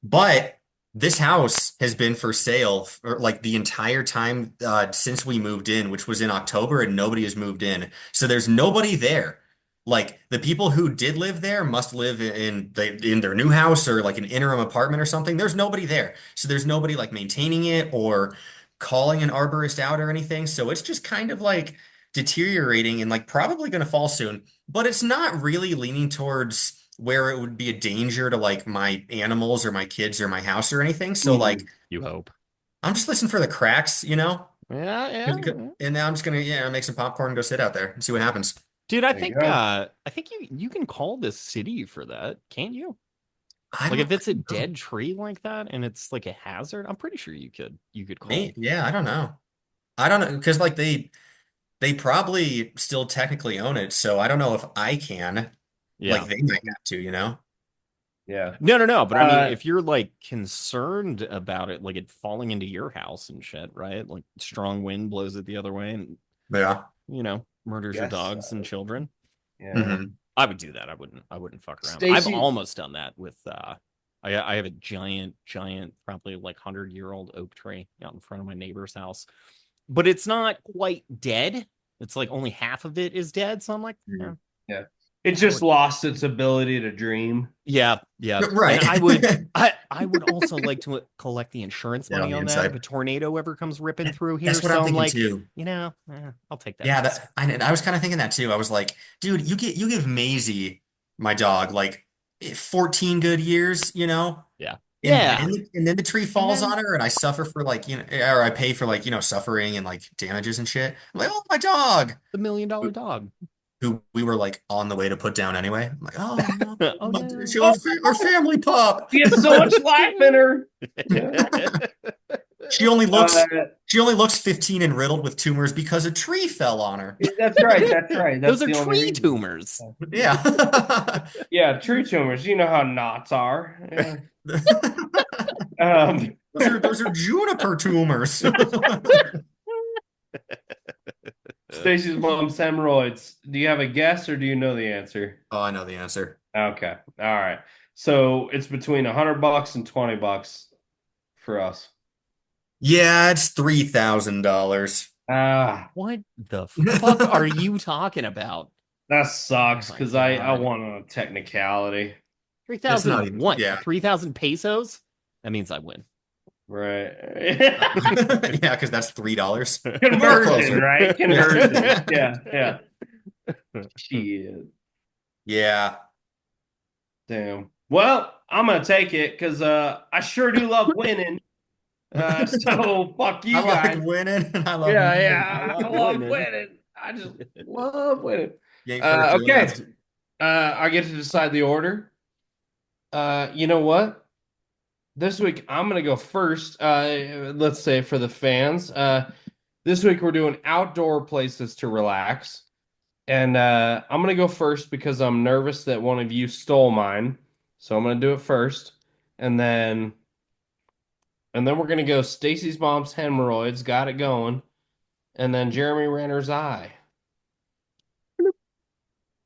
But this house has been for sale for like the entire time since we moved in, which was in October, and nobody has moved in. So there's nobody there. Like the people who did live there must live in their new house or like an interim apartment or something. There's nobody there. So there's nobody like maintaining it or calling an arborist out or anything. So it's just kind of like deteriorating and like probably going to fall soon. But it's not really leaning towards where it would be a danger to like my animals or my kids or my house or anything. So like Mhm. You hope. I'm just listening for the cracks, you know? Yeah, yeah. And now I'm just gonna make some popcorn and go sit out there and see what happens. Dude, There you go. I think you can call this city for that, can't you? I Like if don't it's a know. dead tree like that and it's like a hazard, I'm pretty sure you could Me, call. yeah, I don't know. I don't know because like they probably still technically own it, so I don't know if I can. Like Yeah. they might have to, you know? Yeah. No, no, no. But I mean, Uh, if you're like concerned about it, like it falling into your house and shit, right? Like strong wind blows it the other way and, Yeah. murders your yes. dogs and children. Yeah. Hmm. I would do that. I wouldn't fuck around. I've Stacy. almost done that with I have a giant, probably like 100-year-old oak tree out in front of my neighbor's house. But it's not quite dead. It's like only half of it is dead. So I'm like, yeah, Yeah. It I just would, lost its ability to dream. yeah, yeah. And Right. I would also like to collect the insurance Yeah, on money the on that if inside. a tornado ever comes ripping through here. That's what I'm So I'm thinking like, too. I'll take that Yeah, risk. I was kind of thinking that too. I was like, dude, you give Maisie, my dog, like 14 good years, you know? Yeah. And Yeah. then the tree And falls then on her and I suffer for like, or I pay for like, suffering and like damages and shit. I'm like, oh, my dog, the $1 million who, dog. who we were like on the way to put down anyway. I'm like, oh no, Oh no. Oh, our family pup. she has so much life in her. Yeah. She only Uh, looks she only looks 15 and riddled with tumors because a tree fell on her. that's right. That's right. Those That's are the only tree reason. tumors. Yeah. Yeah, tree tumors. You know how knots are. Yeah. Those are juniper tumors. Stacy's mom's hemorrhoids. Do you have a guess or do you know the answer? Oh, I know the answer. Okay. All right. So it's between $100 and $20 for us. Yeah, it's $3,000. Ah, What the fuck are you talking about? that Oh sucks my because I God. want a technicality. It's not 3,000 even, what? yeah. 3,000 pesos? That means I win. Right. Yeah, because that's $3. A little Conversion, closer. right? Conversion. Yeah, yeah. Shit. Yeah. Damn. Well, I'm gonna take it because I sure do love winning. So fuck I you like guys. winning and I love Yeah, money. I yeah. I love love winning. winning. I just love winning. You ain't for a drill, Okay. that's I get to decide the order. You know what? This week I'm gonna go first. Let's say for the fans. This week we're doing outdoor places to relax. And I'm gonna go first because I'm nervous that one of you stole mine. So I'm gonna do it first. And then we're gonna go Stacy's mom's hemorrhoids, got it going. And then Jeremy Renner's eye.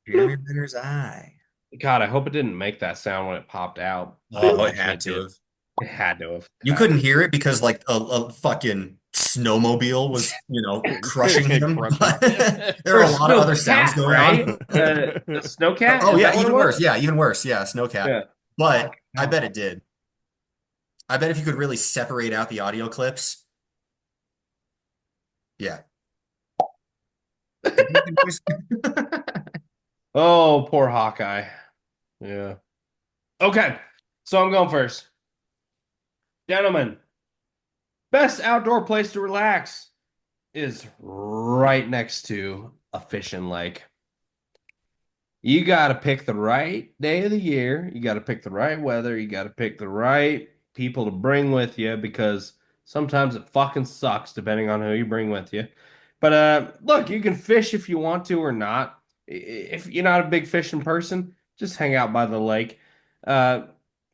Jeremy Renner's eye. God, I hope it didn't make that sound when it popped out. I Oh, it imagine had it to did. have. It had to have. You couldn't hear it because like a fucking snowmobile was, crushing him. Crushing. But there Or are a a lot of snow other sounds cat, going right? on. A snow cat? Oh Is yeah, that what it even worse. was? Yeah, even worse. Yeah, snowcat. Yeah. But I bet it did. I bet if you could really separate out the audio clips, yeah. Oh, poor Hawkeye. Yeah. Okay. So I'm going first. Gentlemen, best outdoor place to relax is right next to a fishing lake. You got to pick the right day of the year. You got to pick the right weather. You got to pick the right people to bring with you because sometimes it fucking sucks depending on who you bring with you. But look, you can fish if you want to or not. If you're not a big fishing person, just hang out by the lake. Uh,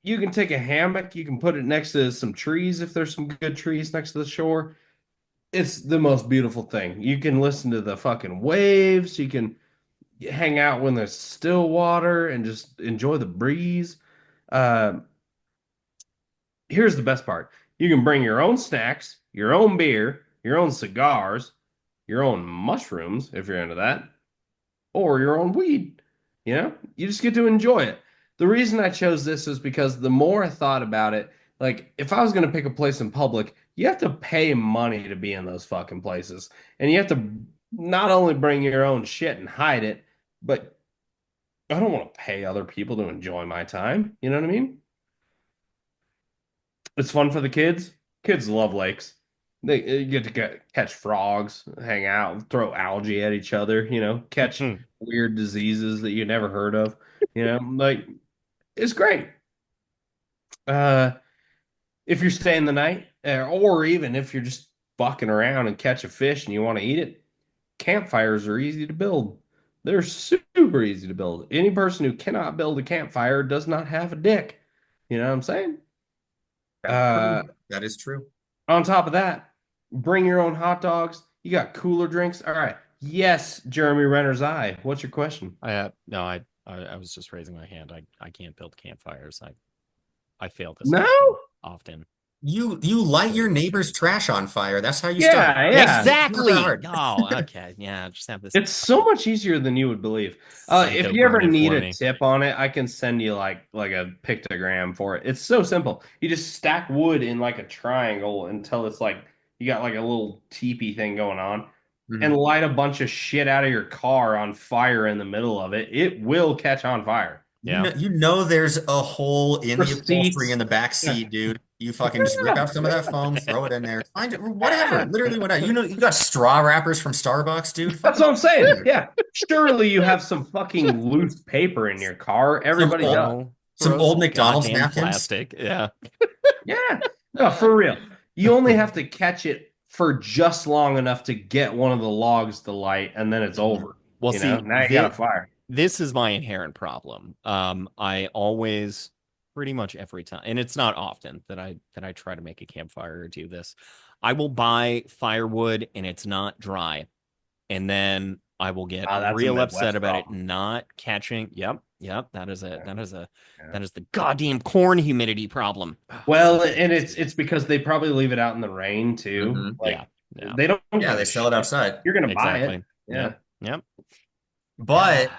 you can take a hammock. You can put it next to some trees if there's some good trees next to the shore. It's the most beautiful thing. You can listen to the fucking waves. You can hang out when there's still water and just enjoy the breeze. Uh, Here's the best part: you can bring your own snacks, your own beer, your own cigars, your own mushrooms if you're into that, or your own weed. You just get to enjoy it. The reason I chose this is because the more I thought about it, like if I was going to pick a place in public, you have to pay money to be in those fucking places. And you have to not only bring your own shit and hide it, but I don't want to pay other people to enjoy my time. You know what I mean? It's fun for the kids. Kids love lakes. They get to catch frogs, hang out, throw algae at each other, catch weird diseases that you never heard of. Like it's great. Uh, if you're staying the night, or even if you're just fucking around and catch a fish and you want to eat it, campfires are easy to build. They're super easy to build. Any person who cannot build a campfire does not have a dick. You know what I'm saying? That's Uh, true. That is true. on top of that, bring your own hot dogs. You got cooler drinks. All right. Yes, Jeremy Renner's eye. What's your question? No, I was just raising my hand. I can't build campfires. I fail this No? often. You light your neighbor's trash on fire. That's how you start. Yeah, yeah. Exactly. Not that hard. Oh, okay. Yeah, just have this It's so much easier than you would believe. If psycho you ever burner need for a me. tip on it, I can send you like a pictogram for it. It's so simple. You just stack wood in like a triangle until it's like you got like a little teepee thing going on, and Mhm. light a bunch of shit out of your car on fire in the middle of it. It will catch on fire. Yeah. You know there's a hole in the upholstery Receipts. in the back Yeah. seat, dude. You fucking just rip out some of that foam, throw it in there, find it, whatever. Literally whatever. You got straw wrappers from Starbucks, dude. That's Fucking what I'm saying. Yeah. Surely you have some fucking loose paper in your car. some Everybody does. old, No, some throw old some McDonald's goddamn napkins. plastic. Yeah. Yeah. No, for real. You only have to catch it for just long enough to get one of the logs to light, and then it's over. Well, see, Now you got a fire. this is my inherent problem. I always, pretty much every time, and it's not often that I try to make a campfire or do this. I will buy firewood and it's not dry, and then I will get That's a real upset Midwest about it problem. not catching. Yep, that is Yeah. that is the goddamn corn humidity problem. Well, and it's because they probably leave it out in the rain too. Mhm. Like Yeah. they don't Yeah, give they a sell it shit. outside. You're gonna buy Exactly. it. Yeah. Yep. But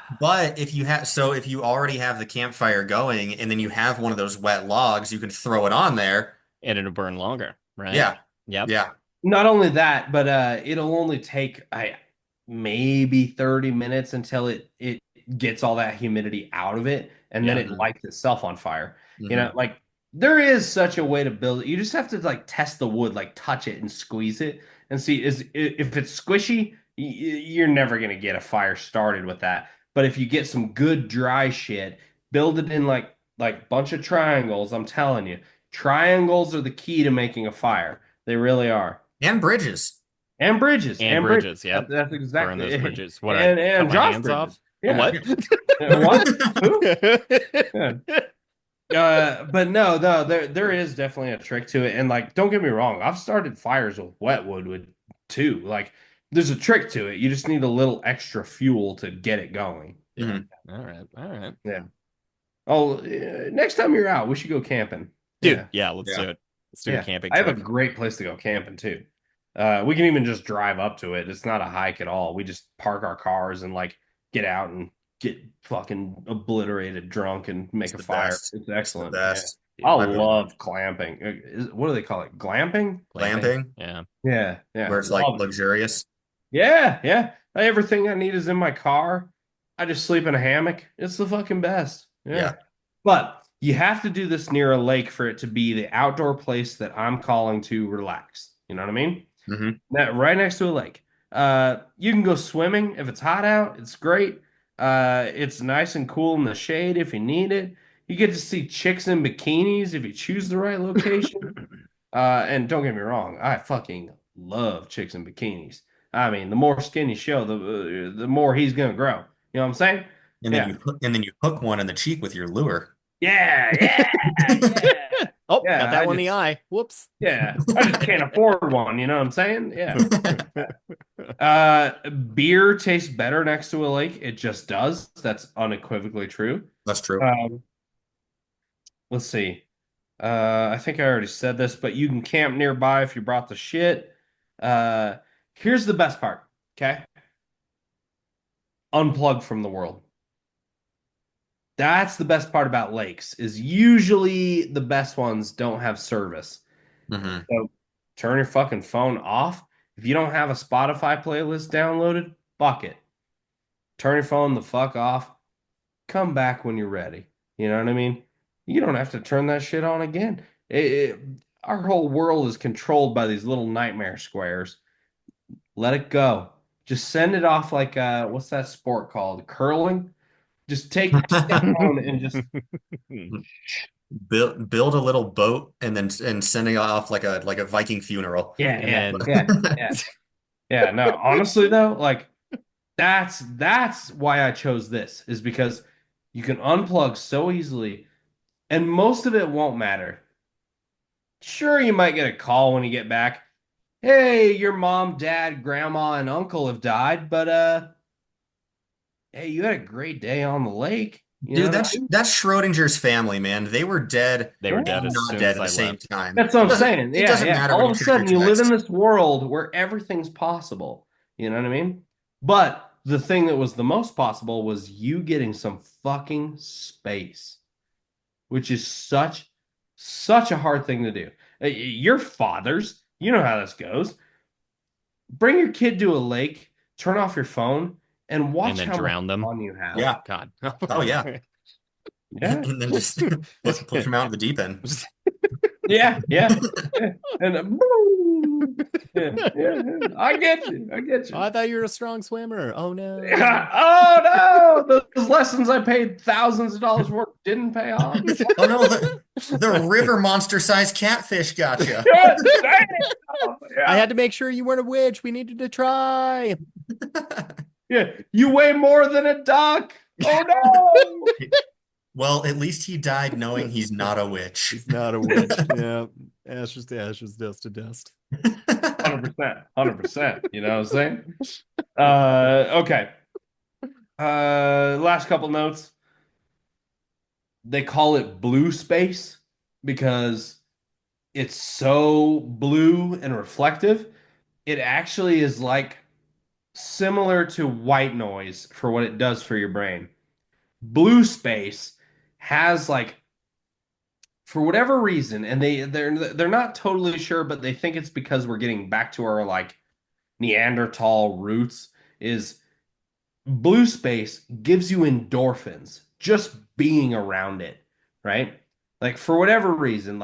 if you already have the campfire going and then you have one of those wet logs, you can throw it on there. And it'll burn longer, right? Yeah. Yep. Yeah. Not only that, but it'll only take maybe 30 minutes until it gets all that humidity out of it, and then Yeah. it lights itself on fire. You know, Hmm. like there is such a way to build it. You just have to like test the wood, like touch it and squeeze it and see if it's squishy, you're never gonna get a fire started with that. But if you get some good dry shit, build it in like bunch of triangles. I'm telling you, triangles are the key to making a fire. They really are. And bridges. And bridges, And and bridges. bridges. Yep. That's Burn those exactly bridges. What, I cut and my Josh hands bridges. off? Yeah. What? What? Who? Yeah. But no, there is definitely a trick to it. And like, don't get me wrong, I've started fires with wet wood with too. Like, there's a trick to it. You just need a little extra fuel to get it going. Yeah. Mhm. All right. All right. Yeah. Oh, next time you're out, we should go camping. Dude, Yeah. yeah, let's Yeah. do it. Let's do a Yeah, camping I have a trip. great place to go camping too. We can even just drive up to it. It's not a hike at all. We just park our cars and like get out and get fucking obliterated drunk and It's make a the fire. best. It's It's the excellent. Yeah. best. I I've been love clamping. What do they call it? Glamping? Glamping. glamping Yeah. Yeah, yeah. where it's like Love it. luxurious. Yeah, yeah. Everything I need is in my car. I just sleep in a hammock. It's the fucking best. Yeah. Yeah. But you have to do this near a lake for it to be the outdoor place that I'm calling to relax. You know what I mean? Hmm. That right next to a lake. You can go swimming if it's hot out. It's great. It's nice and cool in the shade if you need it. You get to see chicks in bikinis if you choose the right location. And don't get me wrong, I fucking love chicks in bikinis. I mean, the more skin you show, the more he's gonna grow. You know what I'm saying? Yeah, And then you hook one in the cheek with your lure. yeah, yeah, yeah, Oh, got yeah. that one in the eye. Whoops. I just can't afford one. You know what I'm saying? Yeah. Beer tastes better next to a lake. It just does. That's unequivocally true. That's true. Um, let's see. I think I already said this, but you can camp nearby if you brought the shit. Uh, here's the best part. Okay, unplug from the world. That's the best part about lakes. Is usually the best ones don't have service. Hmm. So turn your fucking phone off. If you don't have a Spotify playlist downloaded, fuck it. Turn your phone the fuck off. Come back when you're ready. You know what I mean? You don't have to turn that shit on again. Our whole world is controlled by these little nightmare squares. Let it go. Just send it off like what's that sport called? Curling? Just take that phone and just Build a little boat and then and sending it off like a Viking funeral. yeah, And yeah, then yeah, yeah. Yeah, no, honestly though, like that's why I chose this is because you can unplug so easily and most of it won't matter. Sure, you might get a call when you get back. Hey, your mom, dad, grandma, and uncle have died, but hey, you had a great day on the lake. You know Dude, what I mean? that's Schrodinger's family, man. They were dead they were Yeah. dead and as not soon dead as at I the same left. time. That's what I'm saying. It Yeah, doesn't yeah. matter when All you of a check your sudden, you live in text. this world where everything's possible. You know what I mean? But the thing that was the most possible was you getting some fucking space, which is such a hard thing to do. Your fathers, you know how this goes. Bring your kid to a lake, turn off your phone, and And watch then how much drown them. fun you have. Yeah. God. Oh yeah. Yeah, And then just push them out in the deep end. yeah, yeah, yeah. And boom. Yeah, yeah, yeah. I get you. I get Oh, you. I thought you were a strong swimmer. Oh no. Oh no! Those lessons I paid thousands of dollars for didn't pay off. Oh no, the river monster sized catfish gotcha. God damn! I Yeah, had to make sure you weren't a witch. We needed to try. yeah. You weigh more than a duck. Oh no! Well, at least he died knowing he's not a witch. He's not a witch. Yeah. Ashes to ashes, dust to dust. 100%, 100%. You know what I'm saying? Okay. Last couple notes. They call it blue space because it's so blue and reflective. It actually is like similar to white noise for what it does for your brain. Blue space has like, for whatever reason, and they're not totally sure, but they think it's because we're getting back to our like Neanderthal roots, is blue space gives you endorphins just being around it, right? Like for whatever reason,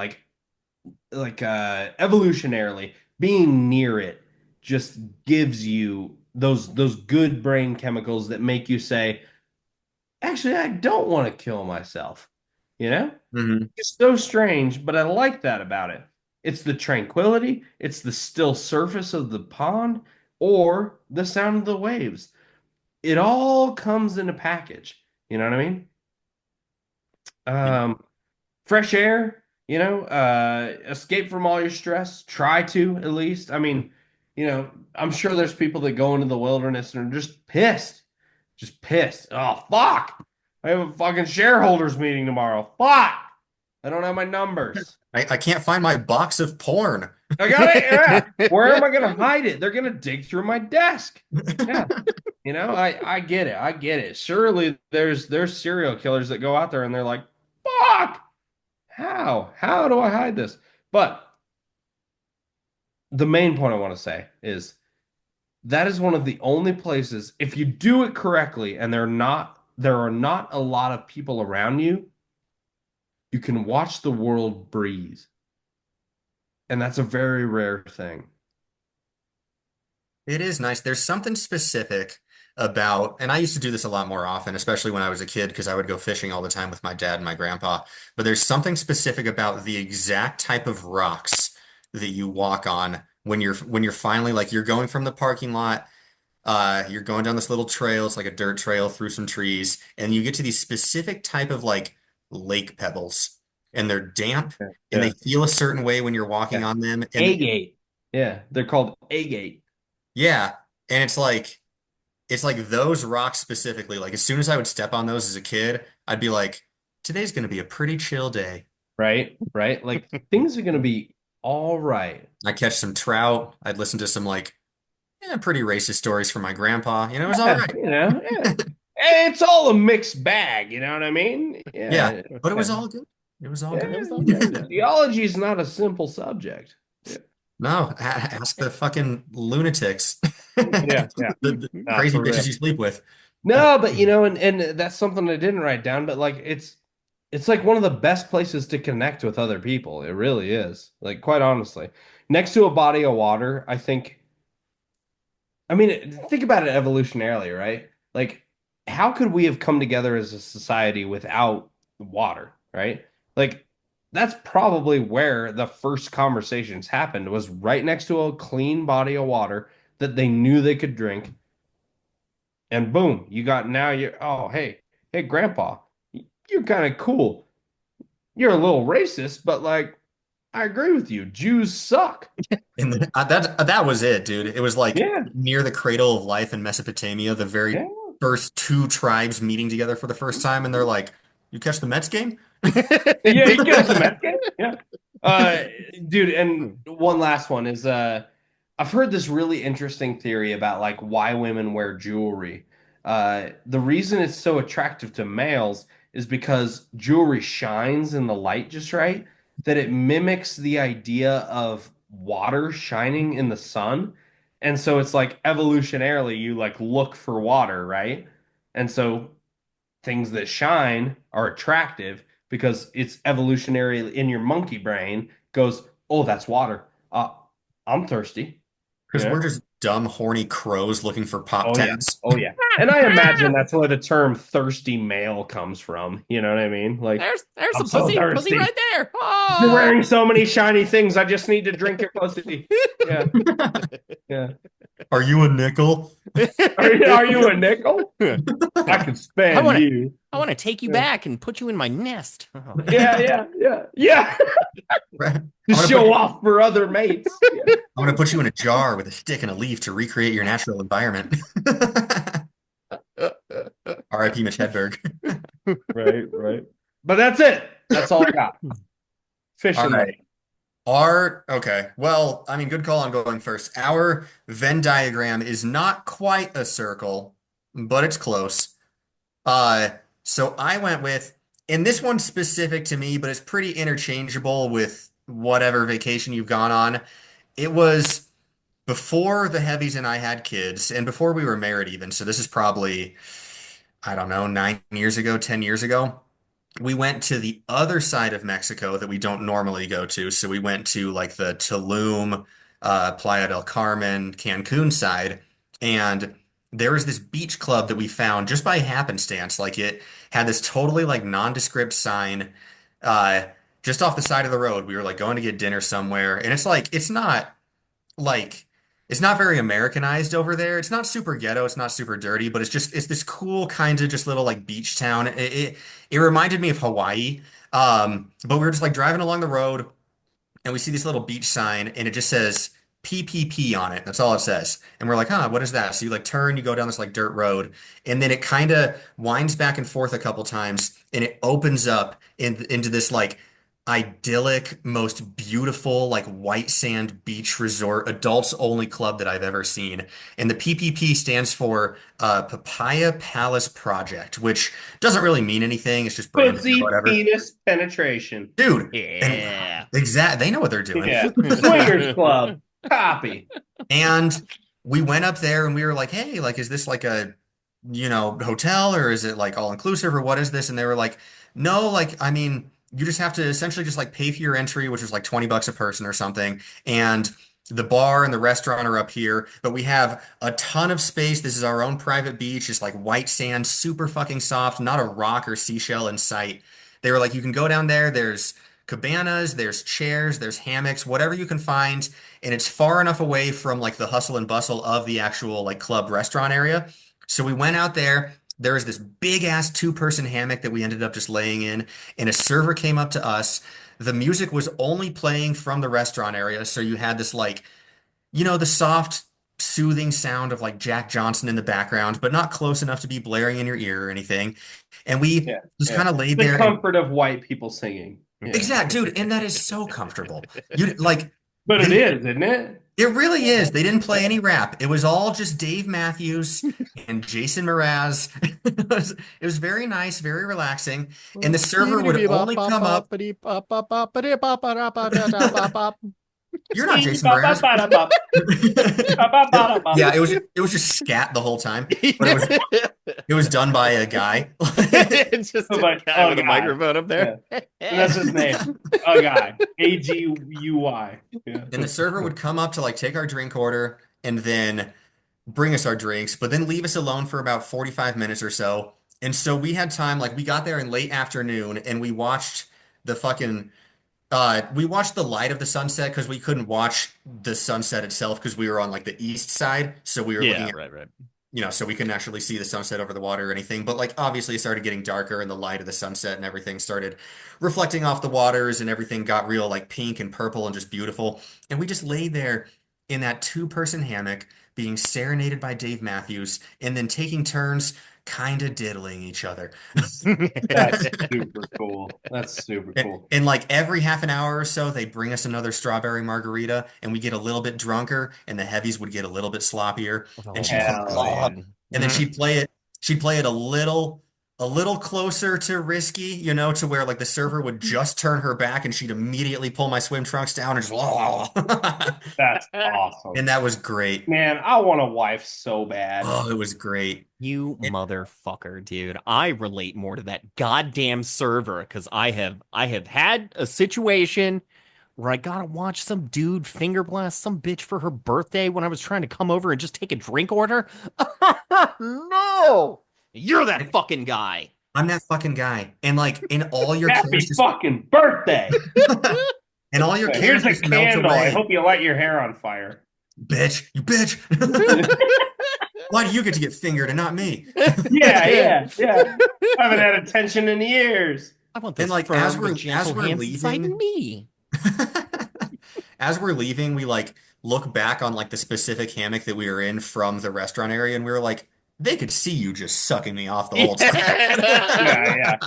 evolutionarily, being near it just gives you those good brain chemicals that make you say, actually, I don't want to kill myself. You know? Hmm. It's so strange, but I like that about it. It's the tranquility, it's the still surface of the pond, or the sound of the waves. It all comes in a package. You know what I mean? Um, Fresh air, escape from all your stress. Try to, at least. I mean, I'm sure there's people that go into the wilderness and are just pissed. Just pissed. Oh, fuck. I have a fucking shareholders meeting tomorrow. Fuck. I don't have my numbers. I can't find my box of porn. I got it. Yeah. Where am I going to hide it? They're going to dig through my desk. Yeah. I get it. I get it. Surely there's serial killers that go out there and they're like, fuck. How? How do I hide this? But the main point I want to say is that is one of the only places, if you do it correctly and there are not a lot of people around you, you can watch the world breathe. And that's a very rare thing. It is nice. There's something specific about, and I used to do this a lot more often, especially when I was a kid, because I would go fishing all the time with my dad and my grandpa. But there's something specific about the exact type of rocks that you walk on when you're finally like you're going from the parking lot, you're going down this little trail, it's like a dirt trail through some trees, and you get to these specific type of like lake pebbles, and they're damp Yeah. and they Yeah. feel a certain way when you're walking Yeah. on them. And Agate. Yeah. They're called agate. yeah, and it's like those rocks specifically. Like as soon as I would step on those as a kid, I'd be like, today's gonna be a pretty chill day. Right? Right? Like things are going to be all right. I catch some trout. I'd listen to some like pretty racist stories from my grandpa. It was all Yeah. right. Yeah. It's all a mixed bag. You know what I mean? Yeah, Yeah. but it was Yeah. all good. It was all Yeah. It was good. all good. Yeah. Theology is not a simple subject. Yeah. No, ask the fucking lunatics, Yeah. Yeah. the crazy For bitches real. you sleep with. No, but and that's something I didn't write down, but like it's like one of the best places to connect with other people. It really is. Like quite honestly. Next to a body of water, I mean, think about it evolutionarily, right? Like how could we have come together as a society without water, right? Like that's probably where the first conversations happened, was right next to a clean body of water that they knew they could drink. And boom, you got, now you're, oh, hey, grandpa, you're kind of cool. You're a little racist, but like, I agree with you. Jews suck. And that was it, dude. It was like Yeah, near the cradle of life in Mesopotamia, the very yeah. first two tribes meeting together for the first time, and they're like, "You catch the Mets game?" Yeah, you catch the Met game. Yeah. Uh, Dude, and one last one is I've heard this really interesting theory about like why women wear jewelry. The reason it's so attractive to males is because jewelry shines in the light just right, that it mimics the idea of water shining in the sun. And so it's like evolutionarily you like look for water, right? And so things that shine are attractive because it's evolutionary in your monkey brain goes, oh, that's water. I'm thirsty. Because Yeah. we're just dumb, horny crows looking for pop Oh yeah. tats. Oh yeah. And I imagine that's where the term thirsty male comes from. You know what I mean? Like, There's I'm some so pussy thirsty. right there. You're Oh. wearing so many shiny things. I just need to drink your pussy. Yeah. Yeah. Are you a nickel? Are you a nickel? I could I spend want to you. I want to take you Yeah. back and put you in my nest. Oh, Yeah. Yeah. Yeah. Yeah. I'm To gonna show put, off for other mates. Yeah. I'm gonna put you in a jar with a stick and a leaf to recreate your natural environment. R.I.P. Mitch Hedberg. Right, right. But that's it. That's all I got. All Fishing right. night. Okay. Well, I mean, good call on going first. Our Venn diagram is not quite a circle, but it's close. Uh, so I went with, and this one's specific to me, but it's pretty interchangeable with whatever vacation you've gone on. It was before the heavies and I had kids, and before we were married even. So this is probably, I don't know, 9 years ago, 10 years ago. We went to the other side of Mexico that we don't normally go to. So we went to like the Tulum, Playa del Carmen, Cancun side. And there was this beach club that we found just by happenstance. Like it had this totally like nondescript sign, uh, just off the side of the road. We were like going to get dinner somewhere. And it's like, like it's not very Americanized over there. It's not super ghetto. It's not super dirty, but it's this cool kind of just little like beach town. It reminded me of Hawaii. But we were just like driving along the road and we see this little beach sign and it just says PPP on it. That's all it says. And we're like, huh, what is that? So you like turn, you go down this like dirt road, and then it kind of winds back and forth a couple times and it opens up into this like idyllic, most beautiful like white sand beach resort, adults only club that I've ever seen. And the PPP stands for Papaya Palace Project, which doesn't really mean anything. It's just branded or Pussy whatever. penis penetration. Dude, and Yeah. exact they know what they're doing. Yeah. Swingers Club. Copy. And we went up there and we were like, hey, like, is this like a, hotel or is it like all inclusive or what is this? And they were like, no, like, I mean, you just have to essentially just like pay for your entry, which is like 20 bucks a person or something. And the bar and the restaurant are up here, but we have a ton of space. This is our own private beach, just like white sand, super fucking soft, not a rock or seashell in sight. They were like, you can go down there. There's cabanas, there's chairs, there's hammocks, whatever you can find, and it's far enough away from like the hustle and bustle of the actual like club restaurant area. So we went out there. There was this big ass 2-person hammock that we ended up just laying in, and a server came up to us. The music was only playing from the restaurant area, so you had this like, the soft, soothing sound of like Jack Johnson in the background, but not close enough to be blaring in your ear or anything. And we Yeah. just Yeah. kind of laid The there and comfort of white people singing. Yeah. exact, dude, and that is so comfortable. You like But it they is, isn't it? it really is. They didn't play any rap. It was all just Dave Matthews and Jason Mraz. It was very nice, very relaxing. And the server would only come up. You're not Jason Mraz. Yeah, it was just scat the whole time, but it was done by a guy. It's just a Like, guy with a guy. microphone up there. And that's his name. A guy. AGUY. Yeah. And the server would come up to like take our drink order and then bring us our drinks, but then leave us alone for about 45 minutes or so. And so we had time, like we got there in late afternoon and the fucking we watched the light of the sunset because we couldn't watch the sunset itself because we were on like the east side. So we were looking Yeah, at, right. so we couldn't actually see the sunset over the water or anything. But like obviously it started getting darker and the light of the sunset and everything started reflecting off the waters and everything got real like pink and purple and just beautiful. And we just lay there in that 2-person hammock being serenaded by Dave Matthews and then taking turns kind of diddling each other. That's super cool. That's super And, cool. and like every half an hour or so, they bring us another strawberry margarita, and we get a little bit drunker, and the heavies would get a little bit sloppier. And she'd Hell yeah. and then she'd play it. She'd play it a little closer to risky, to where like the server would just turn her back, and she'd immediately pull my swim trunks down and just, That's awesome. and that was great. Man, I want a wife so bad. Oh, it was great. You motherfucker, dude. I relate more to that goddamn server because I have had a situation where I gotta watch some dude finger blast some bitch for her birthday when I was trying to come over and just take a drink order. No! You're that fucking guy. I'm that fucking guy, and like in all your Happy cares, just, fucking birthday. and all your Here's cares a just melt candle. I away. hope you light your hair on fire. Bitch, you bitch. Why do you get to get fingered and not me? Yeah. I haven't had attention in years. I want And those like firm as but we're gentle hands inside leaving, me. as we're leaving, we like look back on like the specific hammock that we were in from the restaurant area, and we were like, they could see you just sucking me off the whole time.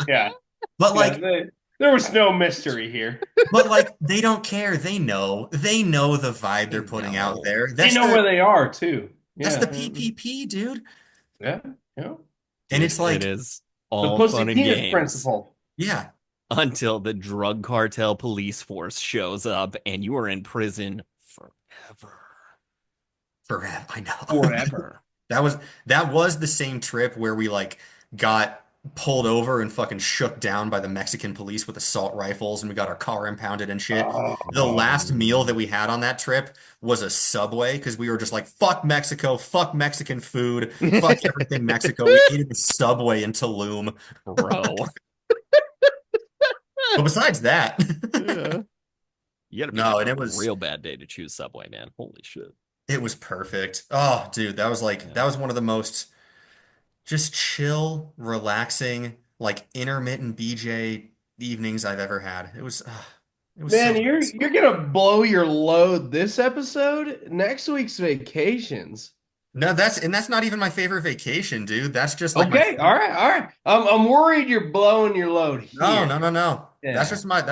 Yeah. But like Yeah, There was no mystery here. But like they don't care. They know the vibe I they're putting out know. there. They know where they are too. That's Yeah. the PPP, dude. Yeah. Yeah. And Dude, it's it like, is The all pussy fun and penis games principle. yeah. until the drug cartel police force shows up and you are in prison forever. Forever. I know. Forever. That was the same trip where we like got pulled over and fucking shook down by the Mexican police with assault rifles and we got our car impounded and shit. The last meal that Oh. we had on that trip was a Subway because we were just like, fuck Mexico, fuck Mexican food, fuck everything Mexico. We ate at the Subway in Tulum. Bro. But besides that, Yeah. You gotta be no, having and a it was real bad day to choose Subway, man. Holy shit. it was perfect. Oh, dude, that was like Yeah. that was one of the most just chill, relaxing, like intermittent BJ evenings I've ever had. It was so Man, nice. you're gonna blow your load this episode. Next week's vacations. No, that's not even my favorite vacation, dude. That's just like my Okay, all right, all right. I'm worried you're blowing your load no, here. no, no, no. Yeah. That's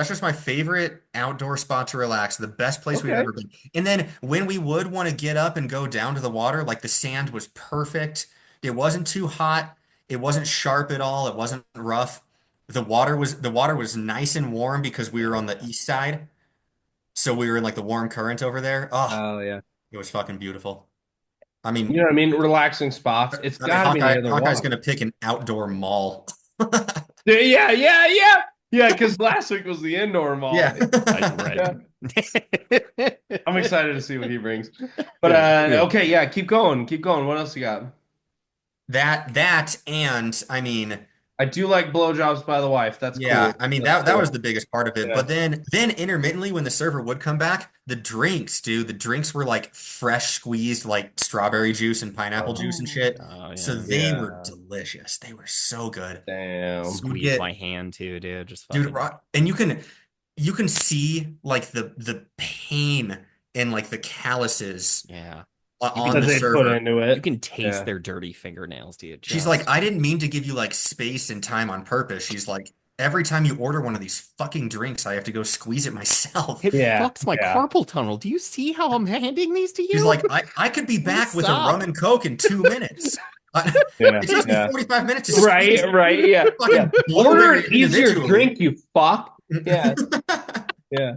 just my favorite outdoor spot to relax. The best place we've Okay. ever been. And then when we would want to get up and go down to the water, like the sand was perfect. It wasn't too hot. It wasn't sharp at all. It wasn't rough. The water was nice and warm because we were on the east side. So we were in like the warm current over there. Oh, Oh yeah. it was fucking beautiful. I You mean, know what I mean? Relaxing spots. It's I mean got to be near the Hawkeye's water. gonna pick an outdoor mall. Yeah, yeah, yeah. Yeah, because last week was the indoor mall. Yeah. Yeah. Right. I'm excited to see what he brings. But okay, yeah, keep going. Keep going. What else you got? That and I mean, I do like blowjobs by the wife. That's yeah, cool. I mean That's that was cool. the biggest part of it. Yeah. But then intermittently when the server would come back, the drinks, dude, the drinks were like fresh squeezed like strawberry juice and pineapple juice and Oh, shit. Oh So yeah. they were yeah. delicious. They were so good. Damn. You would Squeeze get my hand too, dude. Just dude, fucking and you can see like the pain and like the calluses yeah. You on That the can they put server. into you it. can taste Yeah. their dirty fingernails, dude. She's like, Just I didn't mean to give you like space and time on purpose. She's like, every time you order one of these fucking drinks, I have to go squeeze it myself. it Yeah. fucks my Yeah. carpal tunnel. Do you see how I'm handing these to She's you? like, I could be Please back with a rum stop. and coke in 2 minutes. Yeah. It takes me Yeah. 45 minutes to Right, squeeze right. Yeah. Yeah. fucking Order blueberry an easier individually. drink, you fuck. Yeah. Yeah.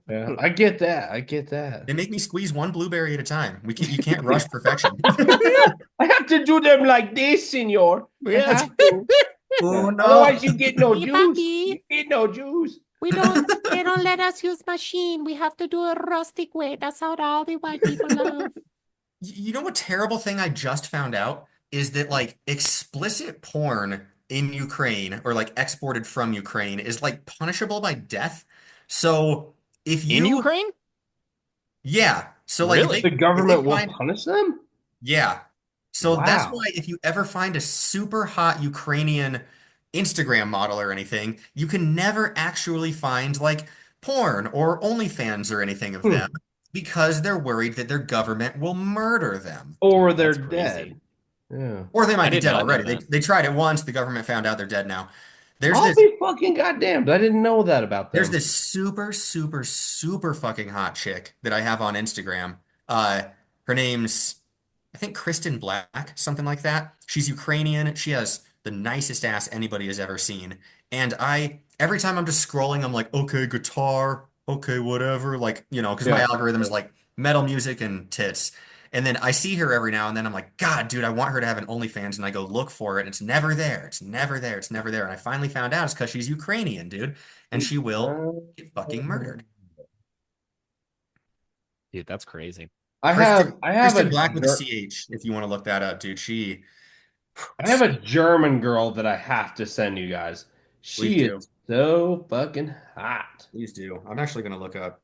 Yeah. I get that. I get that. They make me squeeze one blueberry at a time. You can't rush perfection. I have to do them like this, senor. I Yeah. have to. Oh Yeah. no. Otherwise, you get no Hey, juice. papi. You get no juice. They don't let us use machine. We have to do a rustic way. That's how all the white people love. You know what terrible thing I just found out is that like explicit porn in Ukraine or like exported from Ukraine is like punishable by death. So if In you Ukraine? yeah, so like Really? The if they government will find punish them? yeah. So that's Wow. why if you ever find a super hot Ukrainian Instagram model or anything, you can never actually find like porn or OnlyFans or anything of them Hmm. because they're worried that their government will murder them. Or Dude, they're that's crazy. dead. Yeah. Or they I might be did dead not know already. that. They tried it once, the government found out they're dead now. There's I'll this be fucking goddamned. I didn't know that about there's them. this super, super, super fucking hot chick that I have on Instagram. Uh her name's I think Kristen Black, something like that. She's Ukrainian. She has the nicest ass anybody has ever seen. And I every time I'm just scrolling, I'm like, okay, guitar, okay, whatever. Like, because my Yeah. algorithm is like metal music and tits. And then I see her every now and then. I'm like, God, dude, I want her to have an OnlyFans. And I go look for it. And it's never there. It's never there. It's never there. And I finally found out it's because she's Ukrainian, dude. And she will get fucking murdered. Dude, that's crazy. Kristen I have Kristen Black with a CH, if you want to look that up, dude. I have a German girl that I have to send you guys. Please She do. is so fucking hot. Please do. I'm actually gonna look up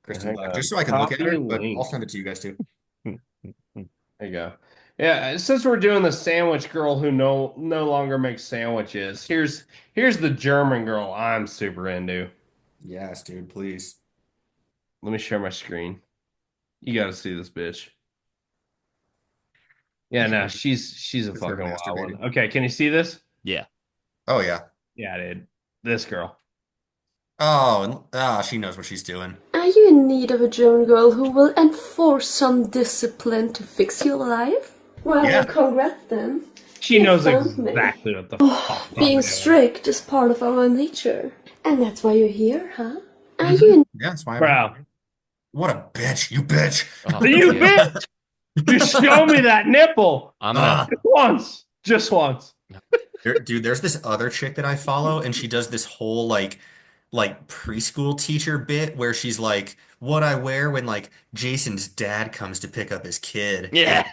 Kristen Hang Black on. just so I can look at Copy her, but I'll link. send it to you guys too. There you go. Yeah, since we're doing the sandwich girl who no longer makes sandwiches, here's the German girl I'm super into. Yes, dude, please. Let me share my screen. You got to see this bitch. Yeah, no, she's a With her fucking wild one. masturbating. Okay, can you see this? Yeah. Oh yeah. Yeah, dude. This girl. Oh, she knows what she's doing. Are you in need of a German girl who will enforce some discipline to fix your life? Well, Yeah. congrats then. She You knows found me. exactly what the fuck I'm Being doing. strict is part of our nature. And that's why you're here, huh? Are Hmm. you in Yeah, that's why I'm Bro, here. What a bitch, you bitch. Oh, you dude. bitch! Just show me that nipple. I'm gonna. Ah. Just once. Just once. Dude, there's this other chick that I follow, and she does this whole like preschool teacher bit where she's like, "What I wear when like Jason's dad comes to pick up his kid," and Yeah.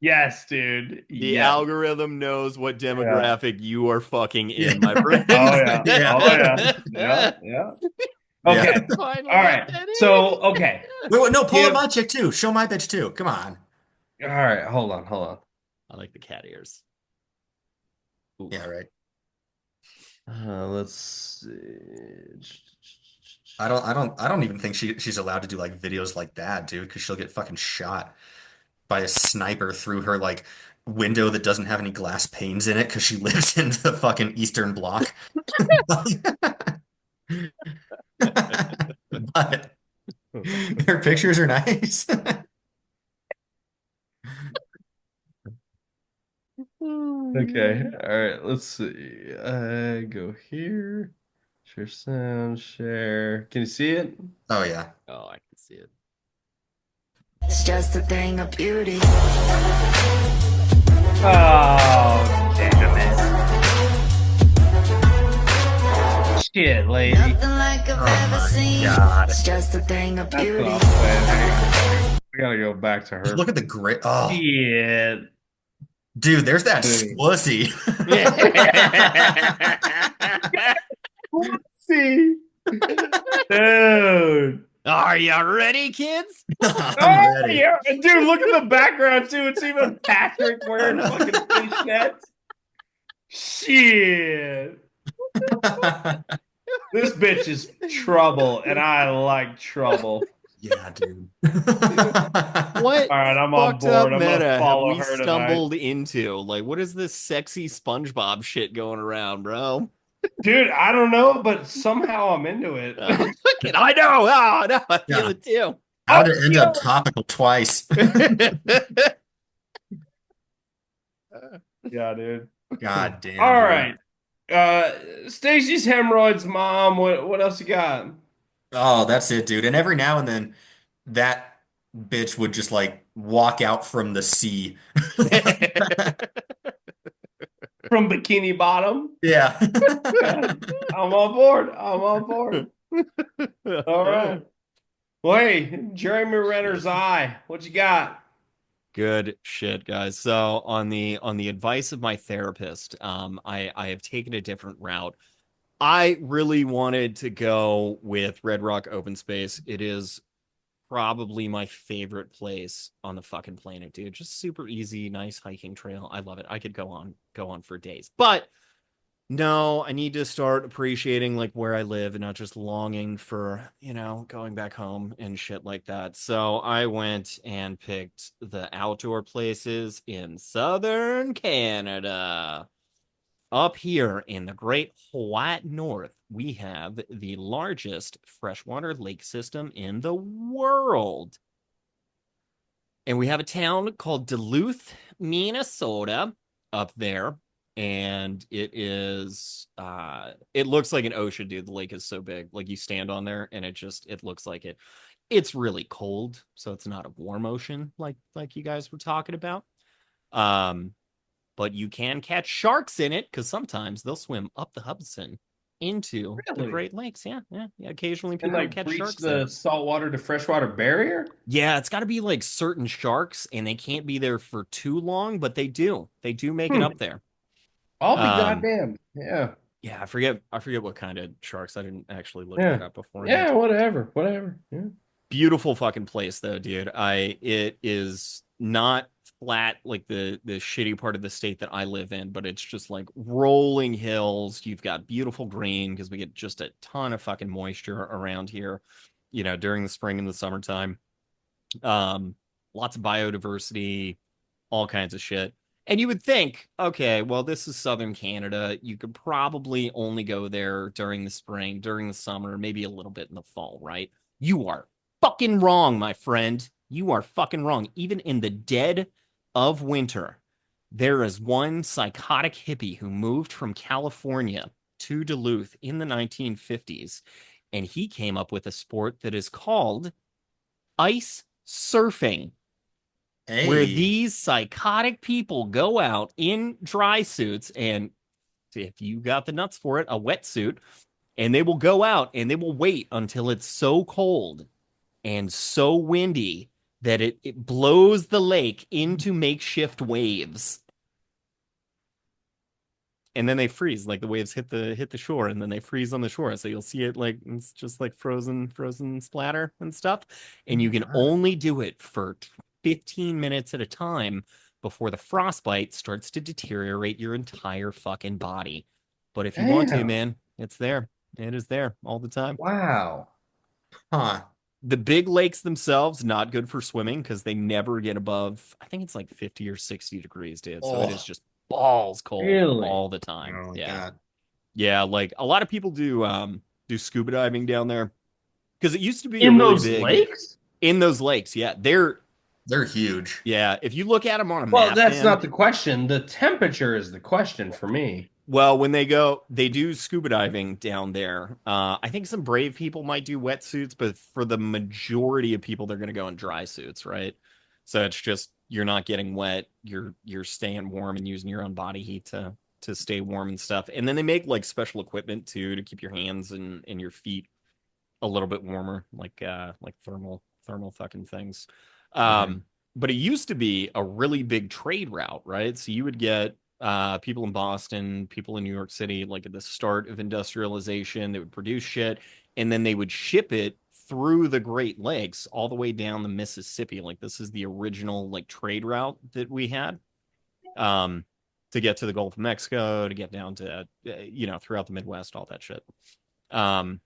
Yes, dude. The Yes. algorithm knows what Yeah. demographic you are fucking in, my yeah, friend. Oh yeah. Oh yeah. yeah, Yeah. Yeah. yeah. Okay. Finally All let right. that So, in. okay. Wait, no, pull up Give. my chick too. Show my bitch too. Come on. All right. Hold on. Hold on. I like the cat ears. Yeah, Oof. right. Let's see. I don't even think she's allowed to do like videos like that, dude, because she'll get fucking shot by a sniper through her like window that doesn't have any glass panes in it because she lives in the fucking Eastern Bloc. But her pictures are nice. Okay. All right. Let's see. Go here. Share sound. Share. Can you see it? Oh yeah. Oh, I can see it. It's just a thing of beauty. Oh, damn it. Shit, lady. Nothing like I've Oh ever my seen. God. It's just a thing of That's what beauty. I'm saying. We gotta go back to her. Look at the gray. Oh, Shit. dude, there's that Dude. spussy. See? Dude. Are you ready, kids? I'm Oh, ready. yeah. Dude, look at the background, too. It's even Patrick wearing I know. fucking fishnets. Shit. This bitch is trouble, and I like trouble. Yeah, dude. What All right, I'm on fucked up board. I'm gonna meta have follow we her tonight. stumbled into? Like, what is this sexy SpongeBob shit going around, bro? Dude, I don't know, but somehow I'm into it. I know. Oh, no, I feel Yeah. it too. How'd Oh, it end up topical twice? yeah, dude. God damn, All dude. right. Stacy's hemorrhoids, mom. What else you got? Oh, that's it, dude. And every now and then that bitch would just like walk out from the sea. From Bikini Bottom. Yeah. Yeah, I'm on board. I'm on board. All right. Wait, Jeremy Renner's eye. What you got? Good shit, guys. So on the advice of my therapist, I have taken a different route. I really wanted to go with Red Rock Open Space. It is probably my favorite place on the fucking planet, dude. Just super easy, nice hiking trail. I love it. I could go on for days. But no, I need to start appreciating like where I live and not just longing for, going back home and shit like that. So I went and picked the outdoor places in southern Canada. Up here in the Great White North, we have the largest freshwater lake system in the world. And we have a town called Duluth, Minnesota up there. And it looks like an ocean, dude. The lake is so big. Like you stand on there and it looks like it. It's really cold, so it's not a warm ocean like you guys were talking about. Um, but you can catch sharks in it because sometimes they'll swim up the Hudson into the Really? Great Lakes. Yeah, yeah, yeah. Occasionally And people will like catch breach sharks the there. saltwater to freshwater barrier? Yeah, it's got to be like certain sharks, and they can't be there for too long, but they do. They do make it Hmm. up there. I'll be Um, goddamn. Yeah. yeah, I forget what kind of sharks. I didn't actually look Yeah. that up beforehand. Yeah, whatever. Whatever. Yeah. Beautiful fucking place though, dude. It is not flat like the shitty part of the state that I live in, but it's just like rolling hills. You've got beautiful green because we get just a ton of fucking moisture around here, during the spring and the summertime. Lots of biodiversity, all kinds of shit. And you would think, okay, well, this is southern Canada. You could probably only go there during the spring, during the summer, maybe a little bit in the fall, right? You are fucking wrong, my friend. You are fucking wrong. Even in the dead of winter, there is one psychotic hippie who moved from California to Duluth in the 1950s, and he came up with a sport that is called ice surfing, where Hey, these psychotic people go out in dry suits and, if you got the nuts for it, a wetsuit, and they will go out and they will wait until it's so cold and so windy that it blows the lake into makeshift waves. And then they freeze, like the waves hit the shore, and then they freeze on the shore. So you'll see it like it's just like frozen splatter and stuff. And you can only do it for 15 minutes at a time before the frostbite starts to deteriorate your entire fucking body. But if you want to, Damn. man, it's there. It is there all the time. Wow. huh? The big lakes themselves, not good for swimming because they never get above, I think it's like 50 or 60 degrees, dude. So it is Oh, just balls cold Really? all the time. oh my Yeah. God. Yeah, like a lot of people do scuba diving down there because it used to be a In really those big lakes? in those lakes. Yeah, They're huge. yeah, if you look at them on a Well, map, that's man. not the question. The temperature is the question for me. Well, when they go, they do scuba diving down there. I think some brave people might do wetsuits, but for the majority of people, they're going to go in dry suits, right? So it's just you're not getting wet. You're staying warm and using your own body heat to stay warm and stuff. And then they make like special equipment too to keep your hands and your feet a little bit warmer, like thermal fucking things. Mhm. Um, but it used to be a really big trade route, right? So you would get people in Boston, people in New York City, like at the start of industrialization, they would produce shit and then they would ship it through the Great Lakes all the way down the Mississippi. Like this is the original like trade route that we had. Um, to get to the Gulf of Mexico, to get down to throughout the Midwest, all that shit. Um,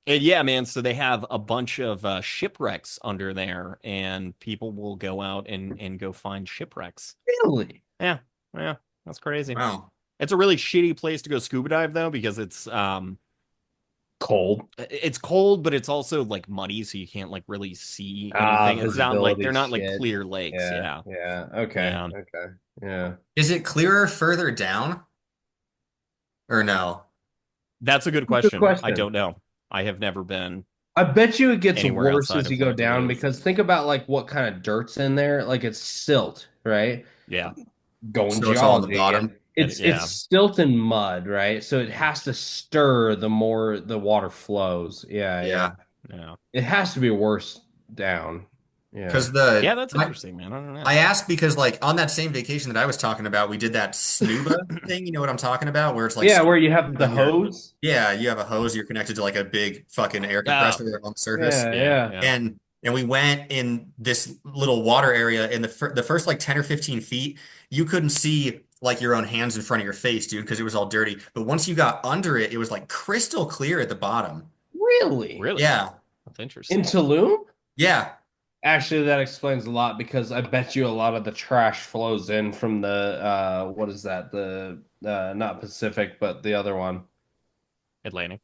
and yeah, man, so they have a bunch of shipwrecks under there, and people will go out and go find shipwrecks. Really? Yeah, yeah, that's crazy. Wow. It's a really shitty place to go scuba dive though, because Cold. it's cold, but it's also like muddy, so you can't like really see Ah, anything. It's not like visibility they're not like shit. clear lakes. Yeah, Yeah, yeah. Okay, yeah. okay. Yeah. Is it clearer further down or no? That's a good Good question. I question. don't know. I have never been I bet you it gets anywhere worse outside as you of go like down Duluth. because think about like what kind of dirt's in there. Like it's silt, right? Yeah, Going So it's all on the geology and bottom. it's yeah, silt and mud, right? So it has to stir the more the water flows. Yeah, yeah. Yeah. yeah, It has to be worse down. Yeah. Because yeah. That's interesting, man. I don't know. I asked because like on that same vacation that I was talking about, we did that snuba thing. You know what I'm talking about? Where it's like Yeah, where you have the on your hose. yeah, you have a hose, you're connected to like a big fucking air Oh, compressor on the surface. Yeah, yeah, yeah. yeah. And we went in this little water area in the first like 10 or 15 feet, you couldn't see like your own hands in front of your face, dude, because it was all dirty. But once you got under it, it was like crystal clear at the bottom. Really? Really? Yeah. That's In interesting. Tulum? Yeah. Actually, that explains a lot because I bet you a lot of the trash flows in from the what is that? The not Pacific, but the other one. Atlantic.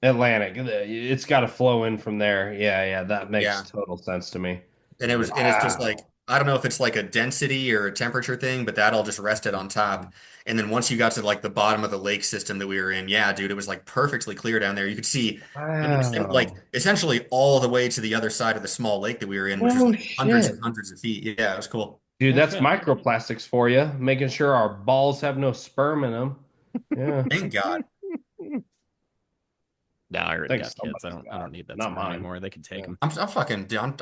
Atlantic. It's got to flow in from there. Yeah, yeah, that makes Yeah. total sense to me. And it's just like Wow. I don't know if it's like a density or a temperature thing, but that all just rested on top. And then once you got to like the bottom of the lake system that we were in, yeah, dude, it was like perfectly clear down there. You could see like Wow. essentially all the way to the other side of the small lake that we were in, which was Oh like hundreds shit. and hundreds of feet. Yeah, it was cool. Dude, Oh that's shit. microplastics for you, making sure our balls have no sperm in them. Yeah. Thank God. No, I already Thanks got kids. somebody's I don't God, need that not sperm mine. anymore. They can take Yeah. them. I'm fucking dude, I'm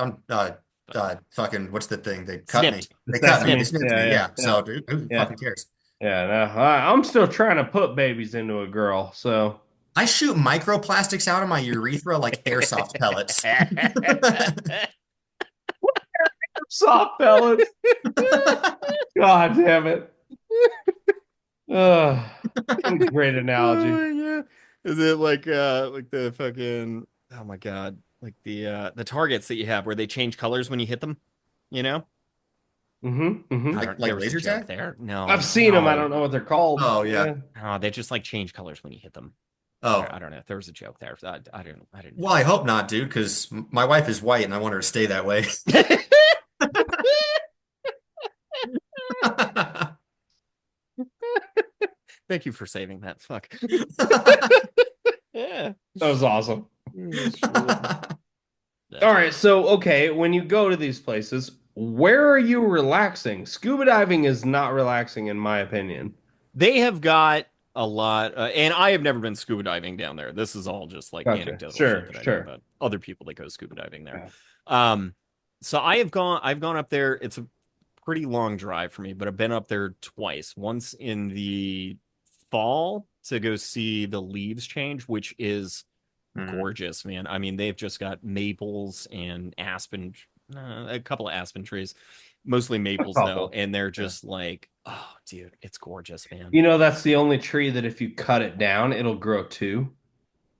fucking what's the thing? They cut me. Snipped. They cut me. They Sesame. snipped Yeah, me. yeah, Yeah. yeah, So dude, who yeah. fucking cares? Yeah, no, I'm still trying to put babies into a girl, so I shoot microplastics out of my urethra like airsoft pellets. soft pellets. God damn it. Ugh, great analogy. Oh, yeah. Is it like the fucking oh my God. Like the targets that you have where they change colors when you hit them, you know? Mm-hmm. Mm-hmm. Like There was a laser joke tag? there. No, I've seen them. I no. don't know what they're called. Oh yeah. Oh, they just like change colors when you hit them. I Oh. don't know. There was a joke there. I didn't Well, I hope not, dude, because my wife is white and I want her to stay that way. know. Thank you for saving that. Fuck. Yeah. That was awesome. That's All right, so okay, when you go to these places, where are you relaxing? Scuba diving is not relaxing, in my opinion. They have got a lot, and I have never been scuba diving down there. This is all just like Gotcha. anecdotal shit Sure, that I know sure. about other people that go scuba diving there. Yeah. Um, so I've gone up there. It's a pretty long drive for me, but I've been up there twice. Once in the fall to go see the leaves change, which is Mhm. gorgeous, man. I mean, they've just got maples and aspen, a couple of aspen trees, mostly A maples though, couple. and they're Yeah. just like, oh, dude, it's gorgeous, man. You know, that's the only tree that if you cut it down, it'll grow two.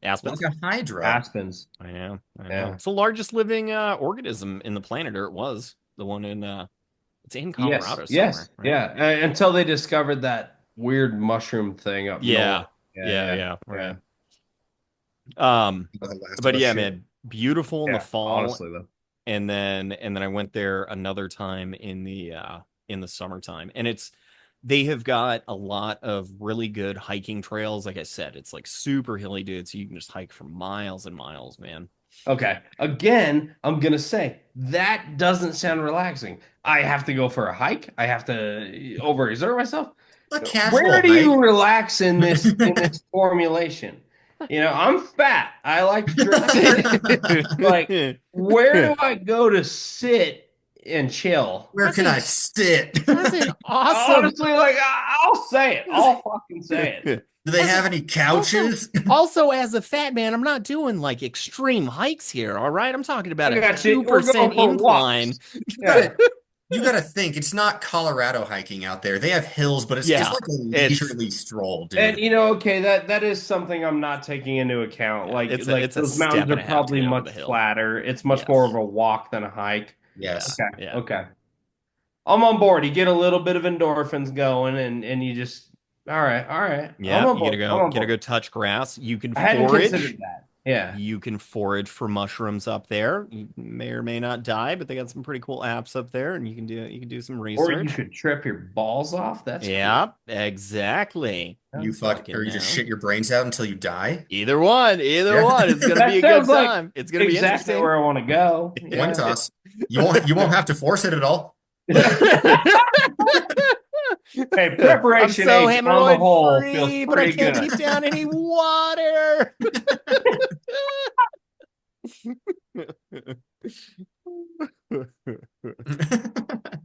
Like Aspens. a hydra. Aspens. I know, I know. Yeah. It's the largest living organism in the planet, or it was the one in it's in Yes. Colorado somewhere, Yes. right? Yeah. Until they discovered that weird mushroom thing up north. Yeah, Yeah. yeah, Yeah. yeah, Yeah. right. Um, The Last of but Us yeah, shit. man, beautiful in the Yeah. fall, Honestly, though. and then I went there another time in the summertime. And it's they have got a lot of really good hiking trails. Like I said, it's like super hilly, dude, so you can just hike for miles and miles, man. Okay. Again, I'm gonna say that doesn't sound relaxing. I have to go for a hike. I have to overexert myself. A Where casual do you hike. relax in this formulation? You know, I'm fat. I like to drink beer. Like, where do I go to sit and chill? Where can I sit? That's an awesome Honestly, like I'll say it. I'll fucking say it. Do they have any also, couches? also, as a fat man, I'm not doing like extreme hikes here. All right, I'm talking about I a got you. We're 2% going for incline. walks. Yeah. You gotta think, it's not Colorado hiking out there. They have hills, but it's Yeah, like a it's leisurely stroll, And dude. you know, okay, that is something I'm not taking into account. yeah, Like it's a those mountains step are and a half to probably get over much the hill. flatter. It's much more of Yes. a walk than a hike. Yeah. Yes. Okay, Yeah. okay. I'm on board. You get a little bit of endorphins going and you just all right, all right. I'm Yeah, on board. I'm you on gotta board. go touch grass. You can I hadn't forage. considered that. Yeah. You can forage for mushrooms up there. You may or may not die, but they got some pretty cool apps up there, and you can do some Or you research. could trip your balls off. That's cool. Yeah, exactly. You fuck, Fucking or you just no. shit your brains out until you die. Either Yeah. one. It's gonna be That a good sounds like time. It's gonna be exactly interesting. where I want to go. Coin Yeah. toss. You won't have to force it at all. Hey, I'm preparation so H on the hemorrhoid whole feels free, but I pretty can't good. keep down any water.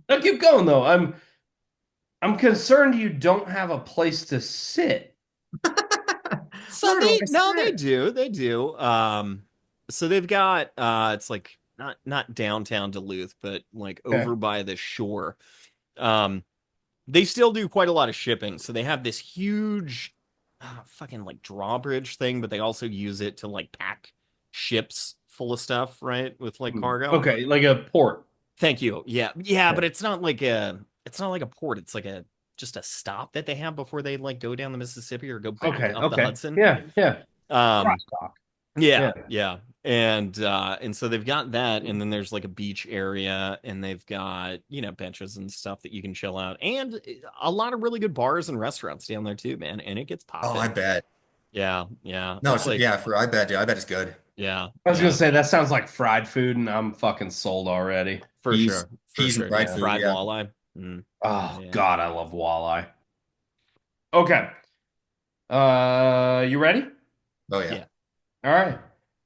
Now keep going though. I'm concerned you don't have a place to sit. So Where do I they sit? do. They do. So they've got it's like not downtown Duluth, but like Okay. over by the shore. Um they still do quite a lot of shipping. So they have this huge fucking like drawbridge thing, but they also use it to like pack ships full of stuff, right? With like cargo. Okay, like a port. Thank you. Yeah. Yeah, Yeah. but it's not like a port. It's like a just a stop that they have before they like go down the Mississippi or go back Okay, up the okay. Hudson. Yeah, yeah. Um Crosstalk. yeah, Yeah. yeah. And so they've got that, and then there's like a beach area, and they've got, benches and stuff that you can chill out. And a lot of really good bars and restaurants down there too, man. And it gets Oh, I popping. bet. Yeah, yeah. No, It's like, yeah, I bet, dude. I bet it's good. yeah, I was gonna yeah, say that sounds like fried food, and I'm fucking sold already. for Peas, sure. For peas and sure, fried dude. Yeah. food. Fried Yeah. walleye. Mm, Oh yeah. God, I love walleye. Okay. You ready? Oh yeah. Yeah. All right.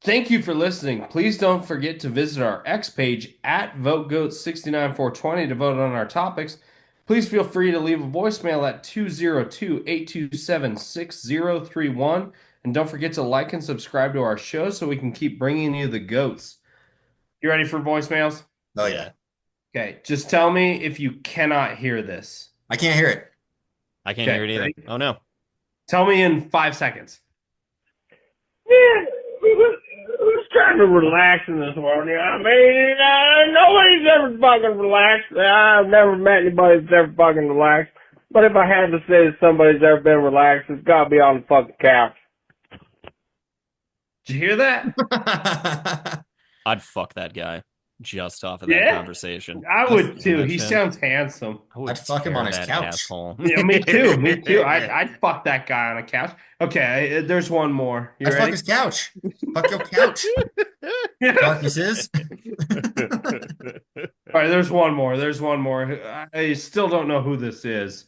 Thank you for listening. Please don't forget to visit our X page at VoteGoat69420 to vote on our topics. Please feel free to leave a voicemail at 202-827-6031. And don't forget to like and subscribe to our show so we can keep bringing you the goats. You ready for voicemails? Oh yeah. Okay, just tell me if you cannot hear this. I can't hear it. I can't Okay, hear it either. ready? Oh no. Tell me in 5 seconds. Man, who's trying to relax in this world. I mean, nobody's ever fucking relaxed. I've never met anybody that's ever fucking relaxed. But if I had to say that somebody's ever been relaxed, it's got to be on the fucking couch. Did you hear that? I'd fuck that guy just off of that Yeah. conversation. I would too. That He shit. sounds handsome. I would I'd fuck him tear on his that couch. asshole. Yeah, me too. Me too. I'd fuck that guy on a couch. Okay, there's one more. You I'd fuck ready? his couch. Fuck your couch. Darkness is. All right, there's one more. There's one more. I still don't know who this is.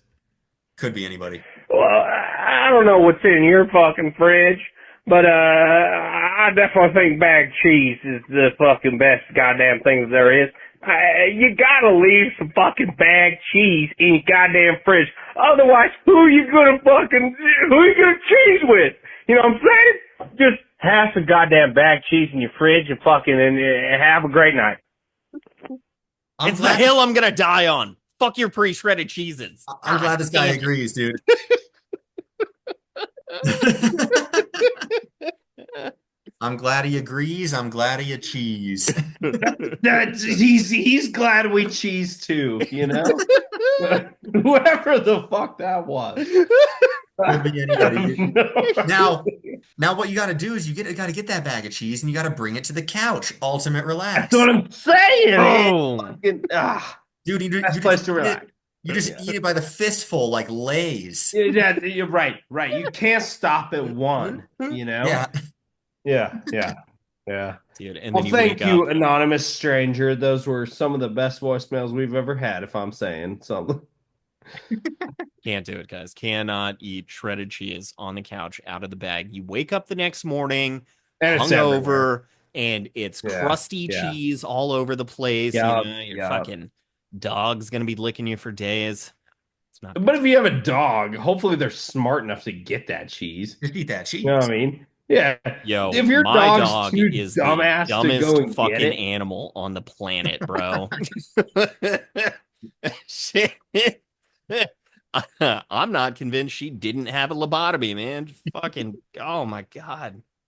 Could be anybody. Well, I don't know what's in your fucking fridge, but I definitely think bag cheese is the fucking best goddamn thing that there is. You gotta leave some fucking bag cheese in your goddamn fridge. Otherwise, who are you gonna cheese with? You know what I'm saying? Just have some goddamn bag cheese in your fridge and have a great night. It's the hill I'm gonna die on. Fuck your pre-shredded cheeses. I'm glad this guy agrees, dude. I'm glad he agrees. I'm glad he a cheese. He's glad we cheese too, you know? Whoever the fuck that was. Could be anybody. Now what you got to do is got to get that bag of cheese and you got to bring it to the couch. Ultimate relax. That's what I'm saying. Boom. Dude, you Best place to relax. You just eat it by the fistful like Lay's. Yeah, you're right. You can't stop at one, you know? Yeah. Dude, and Well, then thank wake you, up. anonymous stranger. Those were some of the best voicemails we've ever had, if I'm saying something. Can't do it, guys. Cannot eat shredded cheese on the couch out of the bag. You wake up the next morning, And it's hungover, everywhere. and it's Yeah, crusty yeah. cheese all over the place. Yup, You know, your yup. fucking dog's gonna be licking you for days. It's not. But if you have a dog, hopefully they're smart enough to get that cheese. Just eat that cheese. You know what I mean? Yeah. Yo, If your my dog's dog too is the dumbass to dumbest go and get fucking it. animal on the planet, bro. Shit. I'm not convinced she didn't have a lobotomy, man. Fucking, oh my God.